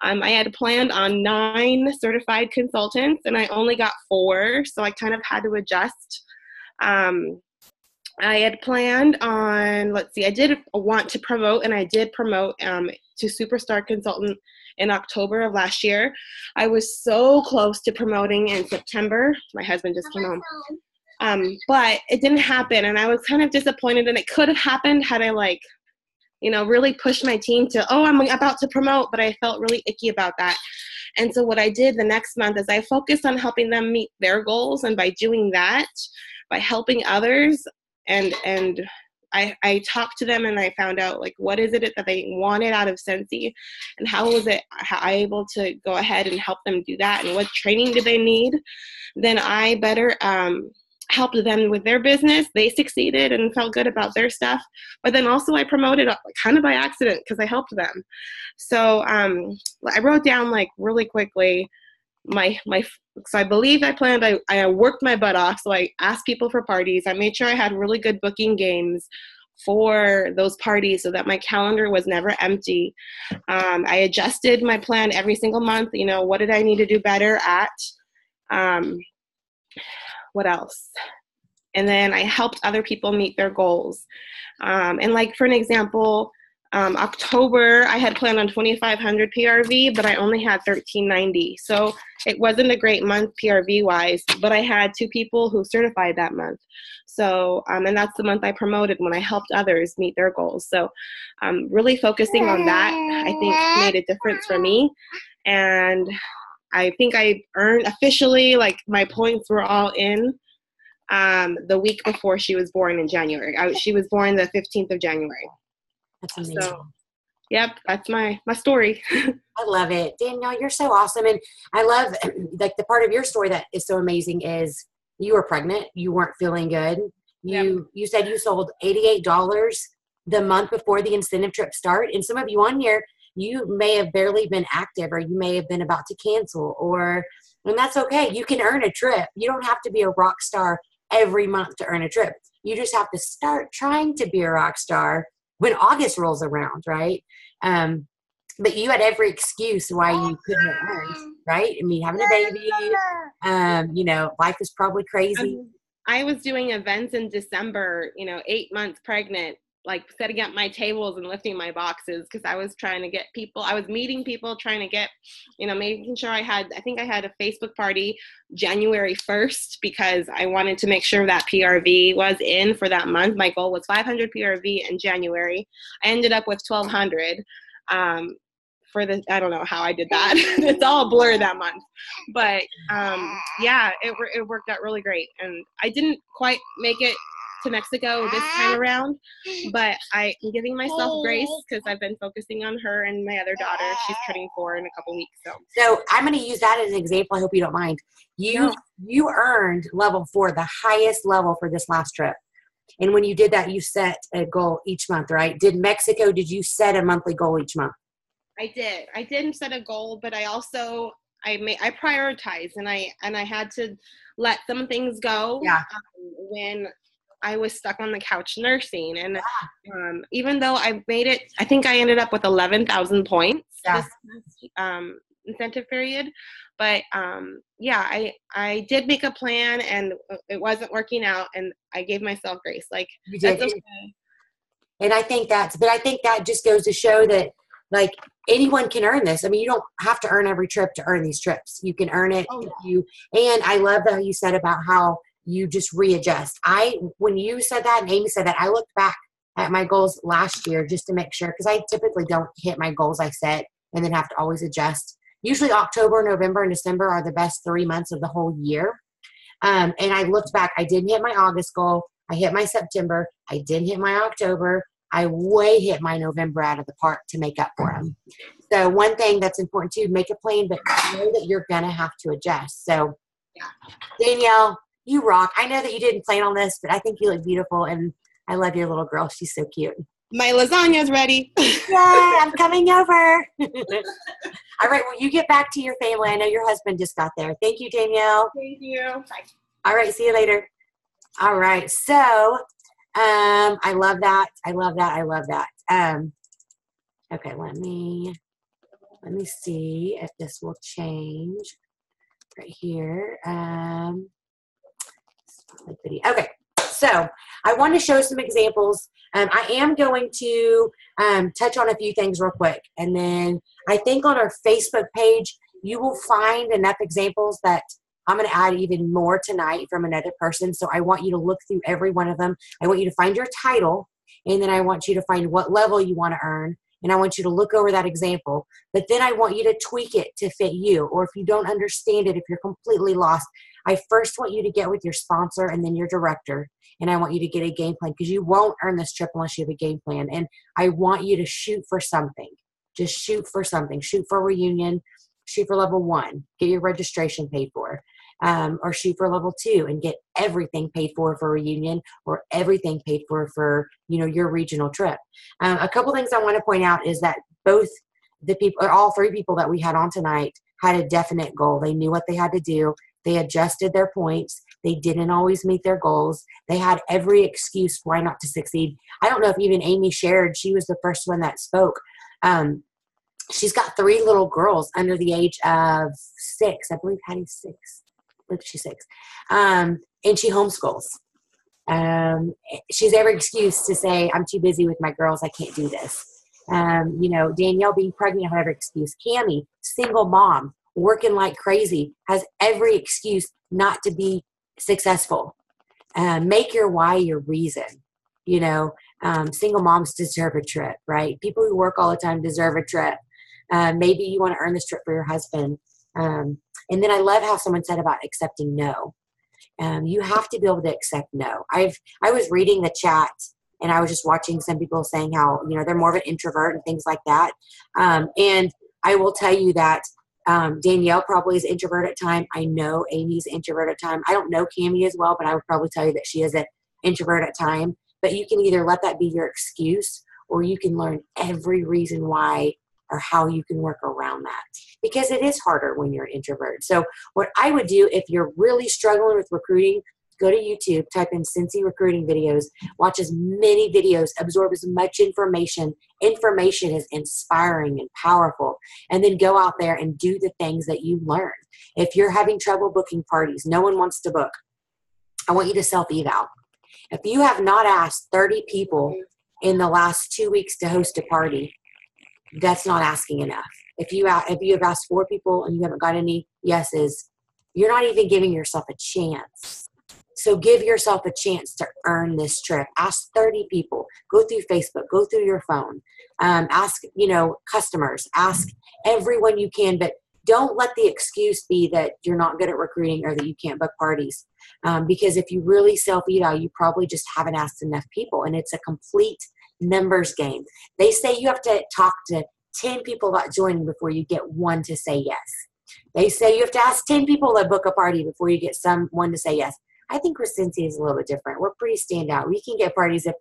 I had planned on 9 certified consultants, and I only got 4, so I kind of had to adjust. I had planned on, I did want to promote, and I did promote to Superstar Consultant in October of last year. I was so close to promoting in September. My husband just came home. But it didn't happen, and I was kind of disappointed, and it could have happened had I really pushed my team to, I'm about to promote, but I felt really icky about that. And so what I did the next month is I focused on helping them meet their goals, and by doing that, by helping others, and I talked to them, and I found out what is it that they wanted out of Scentsy, and how I able to go ahead and help them do that, and what training do they need. Then I better helped them with their business. They succeeded and felt good about their stuff. But then also I promoted kind of by accident because I helped them. So I wrote down really quickly so I believe I planned, I worked my butt off. So I asked people for parties. I made sure I had really good booking games for those parties so that my calendar was never empty. I adjusted my plan every single month. What did I need to do better at? What else? And then I helped other people meet their goals. And for an example, October, I had planned on 2,500 PRV, but I only had 1,390. So it wasn't a great month PRV wise, but I had 2 people who certified that month. So, and that's the month I promoted when I helped others meet their goals. So really focusing on that, I think made a difference for me. And I think I earned officially, my points were all in the week before she was born in January. She was born the 15th of January. That's amazing. So, yep, that's my story. I love it. Danielle, you're so awesome. And I love the part of your story that is so amazing is you were pregnant. You weren't feeling good. You said you sold $88 the month before the incentive trip start. And some of you on here, you may have barely been active, or you may have been about to cancel, and that's okay. You can earn a trip. You don't have to be a rock star every month to earn a trip. You just have to start trying to be a rock star when August rolls around, right? But you had every excuse why you couldn't earn, right? I mean, having a baby, life is probably crazy. I was doing events in December, 8 months pregnant, setting up my tables and lifting my boxes because I was trying to get people, I was meeting people, trying to get, making sure I think I had a Facebook party January 1st because I wanted to make sure that PRV was in for that month. My goal was 500 PRV in January. I ended up with 1,200. I don't know how I did that. It's all a blur that month. But it worked out really great. And I didn't quite make it to Mexico this time around, but I am giving myself grace because I've been focusing on her and my other daughter. She's turning 4 in a couple weeks. So I'm going to use that as an example. I hope you don't mind. You earned level 4, the highest level for this last trip. And when you did that, you set a goal each month, right? Did you set a monthly goal each month? I did. I didn't set a goal, but I also I prioritized, and I had to let some things go. Yeah. When I was stuck on the couch nursing, and even though I made it, I think I ended up with 11,000 points this incentive period. But I did make a plan, and it wasn't working out, and I gave myself grace. You did. Okay. And I think that just goes to show that anyone can earn this. I mean, you don't have to earn every trip to earn these trips. You can earn it and I love how you said about how you just readjust. When you said that and Amy said that, I looked back at my goals last year just to make sure, because I typically don't hit my goals I set and then have to always adjust. Usually October, November, and December are the best 3 months of the whole year. And I looked back. I didn't hit my August goal. I hit my September. I didn't hit my October. I way hit my November out of the park to make up for them. So one thing that's important too, make a plan, but know that you're going to have to adjust. So Danielle, You rock. I know that you didn't plan on this, but I think you look beautiful, and I love your little girl. She's so cute. My lasagna's ready. Yay, I'm coming over. All right, well, you get back to your family. I know your husband just got there. Thank you, Danielle. Thank you. Bye. All right, see you later. All right, so I love that. I love that. I love that. Okay, let me see if this will change right here. Video. Okay, so I want to show some examples. I am going to touch on a few things real quick, and then I think on our Facebook page you will find enough examples that I'm going to add even more tonight from another person. So I want you to look through every one of them. I want you to find your title, and then I want you to find what level you want to earn, and I want you to look over that example. But then I want you to tweak it to fit you, or if you don't understand it, if you're completely lost, I first want you to get with your sponsor and then your director, and I want you to get a game plan, because you won't earn this trip unless you have a game plan. And I want you to shoot for something. Just shoot for something. Shoot for a reunion. Shoot for level 1. Get your registration paid for. Or shoot for level 2 and get everything paid for a reunion, or everything paid for your regional trip. A couple things I want to point out is that both the people, or all 3 people that we had on tonight, had a definite goal. They knew what they had to do. They adjusted their points. They didn't always meet their goals. They had every excuse why not to succeed. I don't know if even Amy shared. She was the first one that spoke. She's got 3 little girls under the age of 6. I believe Hattie's 6. I believe she's 6. And she homeschools. She's every excuse to say, I'm too busy with my girls. I can't do this. Danielle being pregnant, have every excuse. Cammie, single mom, working like crazy, has every excuse not to be successful. Make your why your reason. Single moms deserve a trip, right? People who work all the time deserve a trip. Maybe you want to earn this trip for your husband. And then I love how someone said about accepting no. You have to be able to accept no. I was reading the chat, and I was just watching some people saying how, they're more of an introvert and things like that. And I will tell you that Danielle probably is introvert at time. I know Amy's introvert at time. I don't know Cammie as well, but I would probably tell you that she is an introvert at time. But you can either let that be your excuse, or you can learn every reason why or how you can work around that, because it is harder when you're an introvert. So what I would do if you're really struggling with recruiting, go to YouTube, type in Scentsy recruiting videos, watch as many videos, absorb as much information. Information is inspiring and powerful. And then go out there and do the things that you learn. If you're having trouble booking parties, no one wants to book, I want you to self-eval. If you have not asked 30 people in the last 2 weeks to host a party, that's not asking enough. If you have asked 4 people and you haven't got any yeses, you're not even giving yourself a chance. So give yourself a chance to earn this trip. Ask 30 people. Go through Facebook. Go through your phone. Ask, customers. Ask everyone you can, but don't let the excuse be that you're not good at recruiting or that you can't book parties. Because if you really self-eval, you probably just haven't asked enough people, and it's a complete numbers game. They say you have to talk to 10 people about joining before you get 1 to say yes. They say you have to ask 10 people to book a party before you get someone to say yes. I think with Scentsy is a little bit different. We're pretty standout. We can get parties if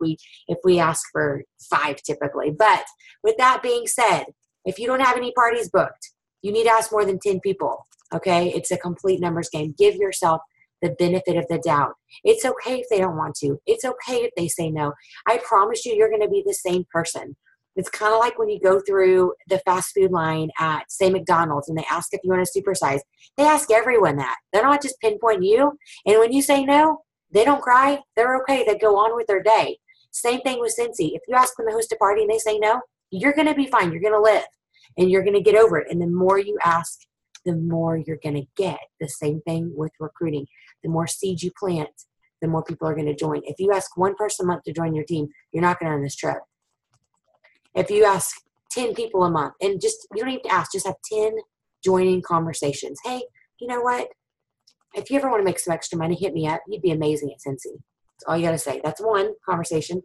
we ask for 5 typically. But with that being said, if you don't have any parties booked, you need to ask more than 10 people. Okay? It's a complete numbers game. Give yourself the benefit of the doubt. It's okay if they don't want to. It's okay if they say no. I promise you're going to be the same person. It's kind of like when you go through the fast food line at, say, McDonald's, and they ask if you want to supersize. They ask everyone that. They're not just pinpointing you. And when you say no, they don't cry. They're okay. They go on with their day. Same thing with Scentsy. If you ask them to host a party and they say no, you're going to be fine. You're going to live. And you're going to get over it. And the more you ask, the more you're going to get. The same thing with recruiting. The more seeds you plant, the more people are going to join. If you ask 1 person a month to join your team, you're not going to earn this trip. If you ask 10 people a month, and you don't need to ask, just have 10 joining conversations. Hey, you know what? If you ever want to make some extra money, hit me up. You'd be amazing at Scentsy. That's all you got to say. That's 1 conversation.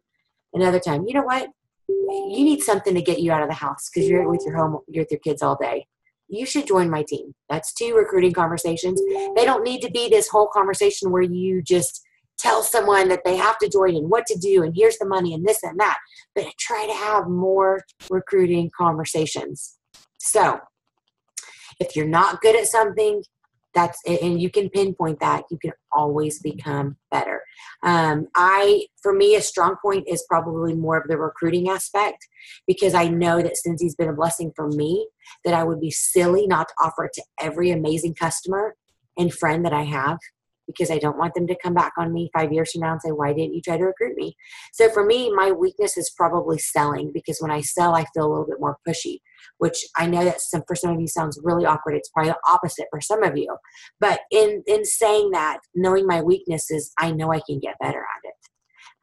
Another time, you know what? You need something to get you out of the house because you're with your kids all day. you should join my team. That's 2 recruiting conversations. They don't need to be this whole conversation where you just tell someone that they have to join and what to do and here's the money and this and that. But try to have more recruiting conversations. So if you're not good at something, and you can pinpoint that, you can always become better. For me, a strong point is probably more of the recruiting aspect, because I know that Scentsy's been a blessing for me, that I would be silly not to offer it to every amazing customer and friend that I have, because I don't want them to come back on me 5 years from now and say, why didn't you try to recruit me? So for me, my weakness is probably selling, because when I sell, I feel a little bit more pushy, which I know that for some of you sounds really awkward. It's probably the opposite for some of you. But in saying that, knowing my weaknesses, I know I can get better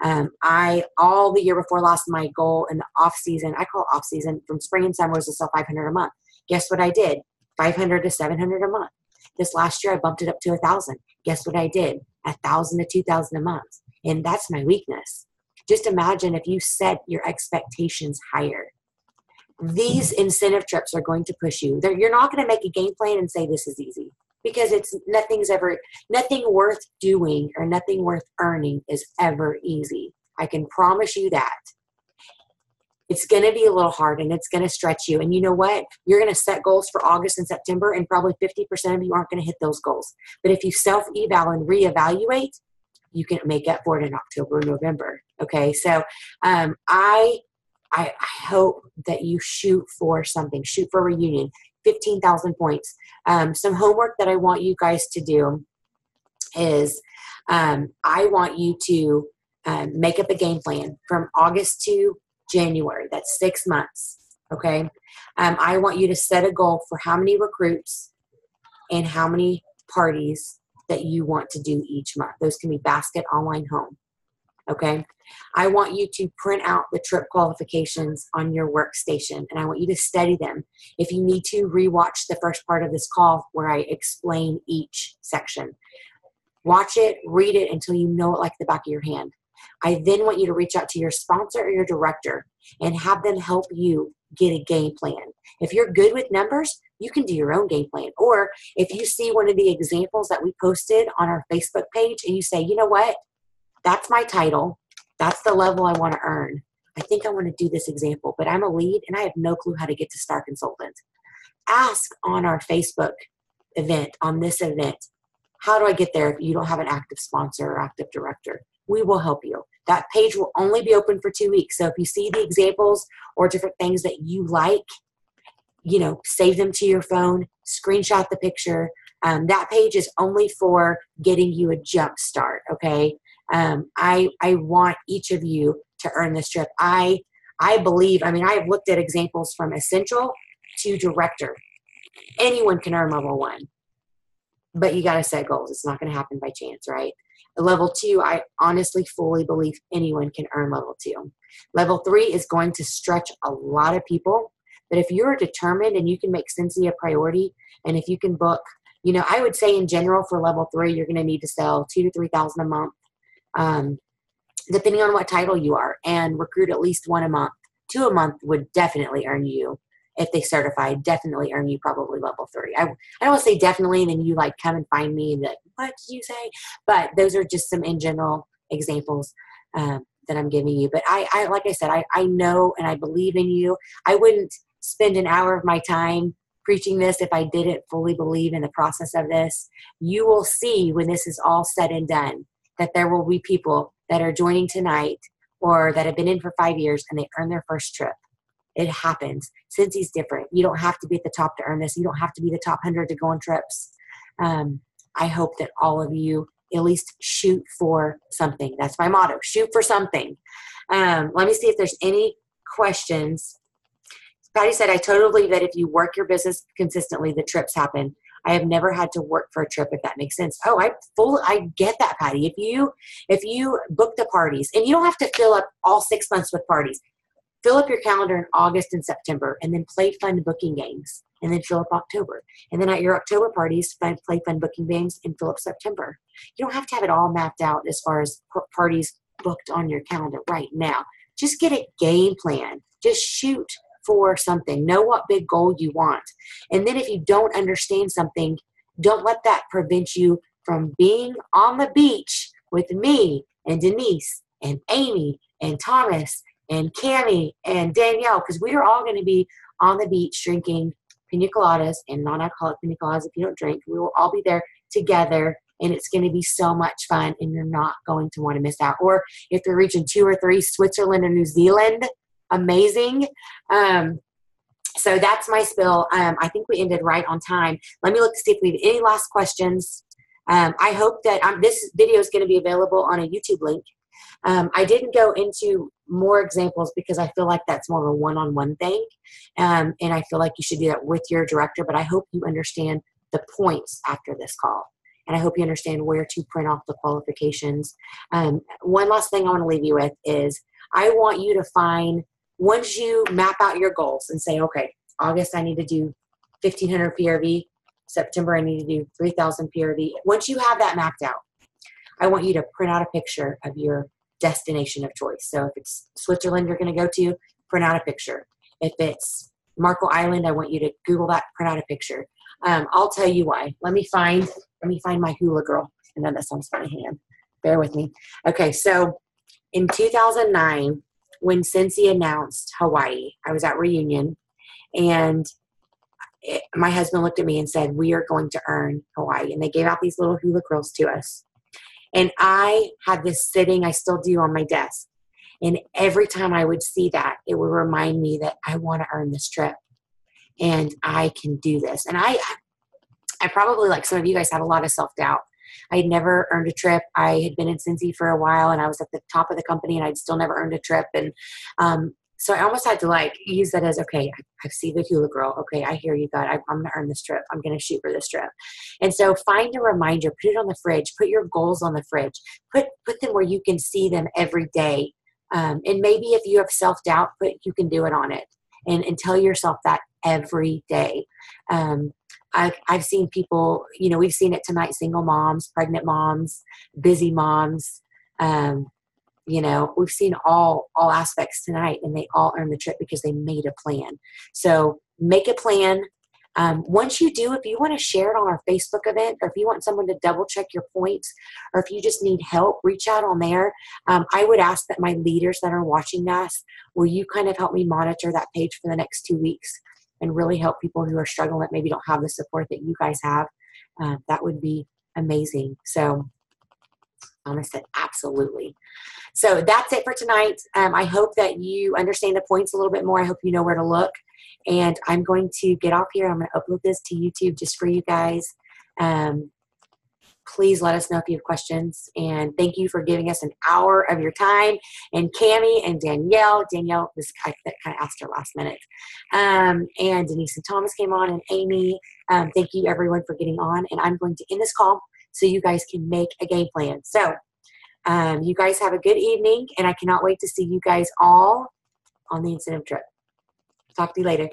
at it. All the year before last, my goal in the off season, I call off season, from spring and summer, was to sell 500 a month. Guess what I did? 500 to 700 a month. This last year, I bumped it up to 1,000. Guess what I did? 1,000 to 2,000 a month. And that's my weakness. Just imagine if you set your expectations higher. These incentive trips are going to push you. You're not going to make a game plan and say this is easy, because nothing worth doing or nothing worth earning is ever easy. I can promise you that. It's going to be a little hard and it's going to stretch you. And you know what? You're going to set goals for August and September, and probably 50% of you aren't going to hit those goals. But if you self-eval and reevaluate, you can make up for it in October and November. Okay. So, I hope that you shoot for something, shoot for a reunion, 15,000 points. Some homework that I want you guys to do is, I want you to, make up a game plan from August to January. That's 6 months. Okay. I want you to set a goal for how many recruits and how many parties that you want to do each month. Those can be basket, online, home. Okay. I want you to print out the trip qualifications on your workstation, and I want you to study them. If you need to, rewatch the first part of this call where I explain each section. Watch it, read it until you know it like the back of your hand. I then want you to reach out to your sponsor or your director and have them help you get a game plan. If you're good with numbers, you can do your own game plan. Or if you see one of the examples that we posted on our Facebook page and you say, you know what, that's my title, that's the level I want to earn, I think I want to do this example, but I'm a lead and I have no clue how to get to Star Consultant. Ask on our Facebook event, on this event, how do I get there if you don't have an active sponsor or active director? We will help you. That page will only be open for 2 weeks. So if you see the examples or different things that you like, save them to your phone, screenshot the picture. That page is only for getting you a jump start. Okay. I want each of you to earn this trip. I believe, I've looked at examples from essential to director. Anyone can earn level 1, but you got to set goals. It's not going to happen by chance, right? Level 2, I honestly fully believe anyone can earn level 2. Level 3 is going to stretch a lot of people, but if you're determined and you can make Scentsy a priority, and if you can book, I would say in general for level 3, you're going to need to sell 2,000 to 3,000 a month, depending on what title you are, and recruit at least 1 a month. 2 a month would definitely earn you. If they certify, definitely earn you probably level 3. I don't want to say definitely, and then you come and find me and be like, what did you say? But those are just some in general examples that I'm giving you. But I like I said, I know and I believe in you. I wouldn't spend an hour of my time preaching this if I didn't fully believe in the process of this. You will see when this is all said and done that there will be people that are joining tonight or that have been in for 5 years and they earn their first trip. It happens. Scentsy's different. You don't have to be at the top to earn this. You don't have to be the top 100 to go on trips. I hope that all of you at least shoot for something. That's my motto. Shoot for something. Let me see if there's any questions. Patty said, I totally believe that if you work your business consistently, the trips happen. I have never had to work for a trip, if that makes sense. Oh, I get that, Patty. If you book the parties, and you don't have to fill up all 6 months with parties. Fill up your calendar in August and September, and then play fun booking games, and then fill up October. And then at your October parties, play fun booking games and fill up September. You don't have to have it all mapped out as far as parties booked on your calendar right now. Just get a game plan. Just shoot for something. Know what big goal you want. And then if you don't understand something, don't let that prevent you from being on the beach with me and Denise and Amy and Thomas and Cammie and Danielle, because we are all going to be on the beach drinking pina coladas and non-alcoholic pina coladas if you don't drink. We will all be there together, and it's going to be so much fun, and you're not going to want to miss out. Or if you're region 2 or 3, Switzerland or New Zealand, amazing. So that's my spill. I think we ended right on time. Let me look to see if we have any last questions. I hope that this video is going to be available on a YouTube link. I didn't go into more examples because I feel like that's more of a one-on-one thing. And I feel like you should do that with your director, but I hope you understand the points after this call. And I hope you understand where to print off the qualifications. One last thing I want to leave you with is I want you to find, once you map out your goals and say, okay, August I need to do 1,500 PRV, September I need to do 3,000 PRV. Once you have that mapped out, I want you to print out a picture of your destination of choice. So if it's Switzerland you're going to go to, print out a picture. If it's Marco Island, I want you to Google that, print out a picture. I'll tell you why. Let me find my hula girl. And then that sounds funny. Hang on. Bear with me. Okay, so in 2009, when Scentsy announced Hawaii, I was at Reunion, and my husband looked at me and said, we are going to earn Hawaii. And they gave out these little hula girls to us. And I had this sitting, I still do, on my desk. And every time I would see that, it would remind me that I want to earn this trip. And I can do this. And I probably, like some of you guys, had a lot of self-doubt. I had never earned a trip. I had been in Scentsy for a while, and I was at the top of the company, and I'd still never earned a trip. And so I almost had to like use that as, okay, I see the hula girl. Okay, I hear you, God. I'm going to earn this trip. I'm going to shoot for this trip. And so find a reminder. Put it on the fridge. Put your goals on the fridge. Put them where you can see them every day. And maybe if you have self-doubt, you can do it on it. And tell yourself that every day. I've seen people, we've seen it tonight, single moms, pregnant moms, busy moms. We've seen all aspects tonight, and they all earned the trip because they made a plan. So make a plan. Once you do, if you want to share it on our Facebook event, or if you want someone to double check your points, or if you just need help, reach out on there. I would ask that my leaders that are watching this, will you kind of help me monitor that page for the next 2 weeks and really help people who are struggling that maybe don't have the support that you guys have? That would be amazing. So Thomas said, absolutely. So that's it for tonight. I hope that you understand the points a little bit more. I hope you know where to look. And I'm going to get off here. I'm going to upload this to YouTube just for you guys. Please let us know if you have questions. And thank you for giving us an hour of your time. And Cammie and Danielle, this guy that kind of asked her last minute. And Denise and Thomas came on, and Amy. Thank you, everyone, for getting on. And I'm going to end this call so you guys can make a game plan. So you guys have a good evening, and I cannot wait to see you guys all on the incentive trip. Talk to you later.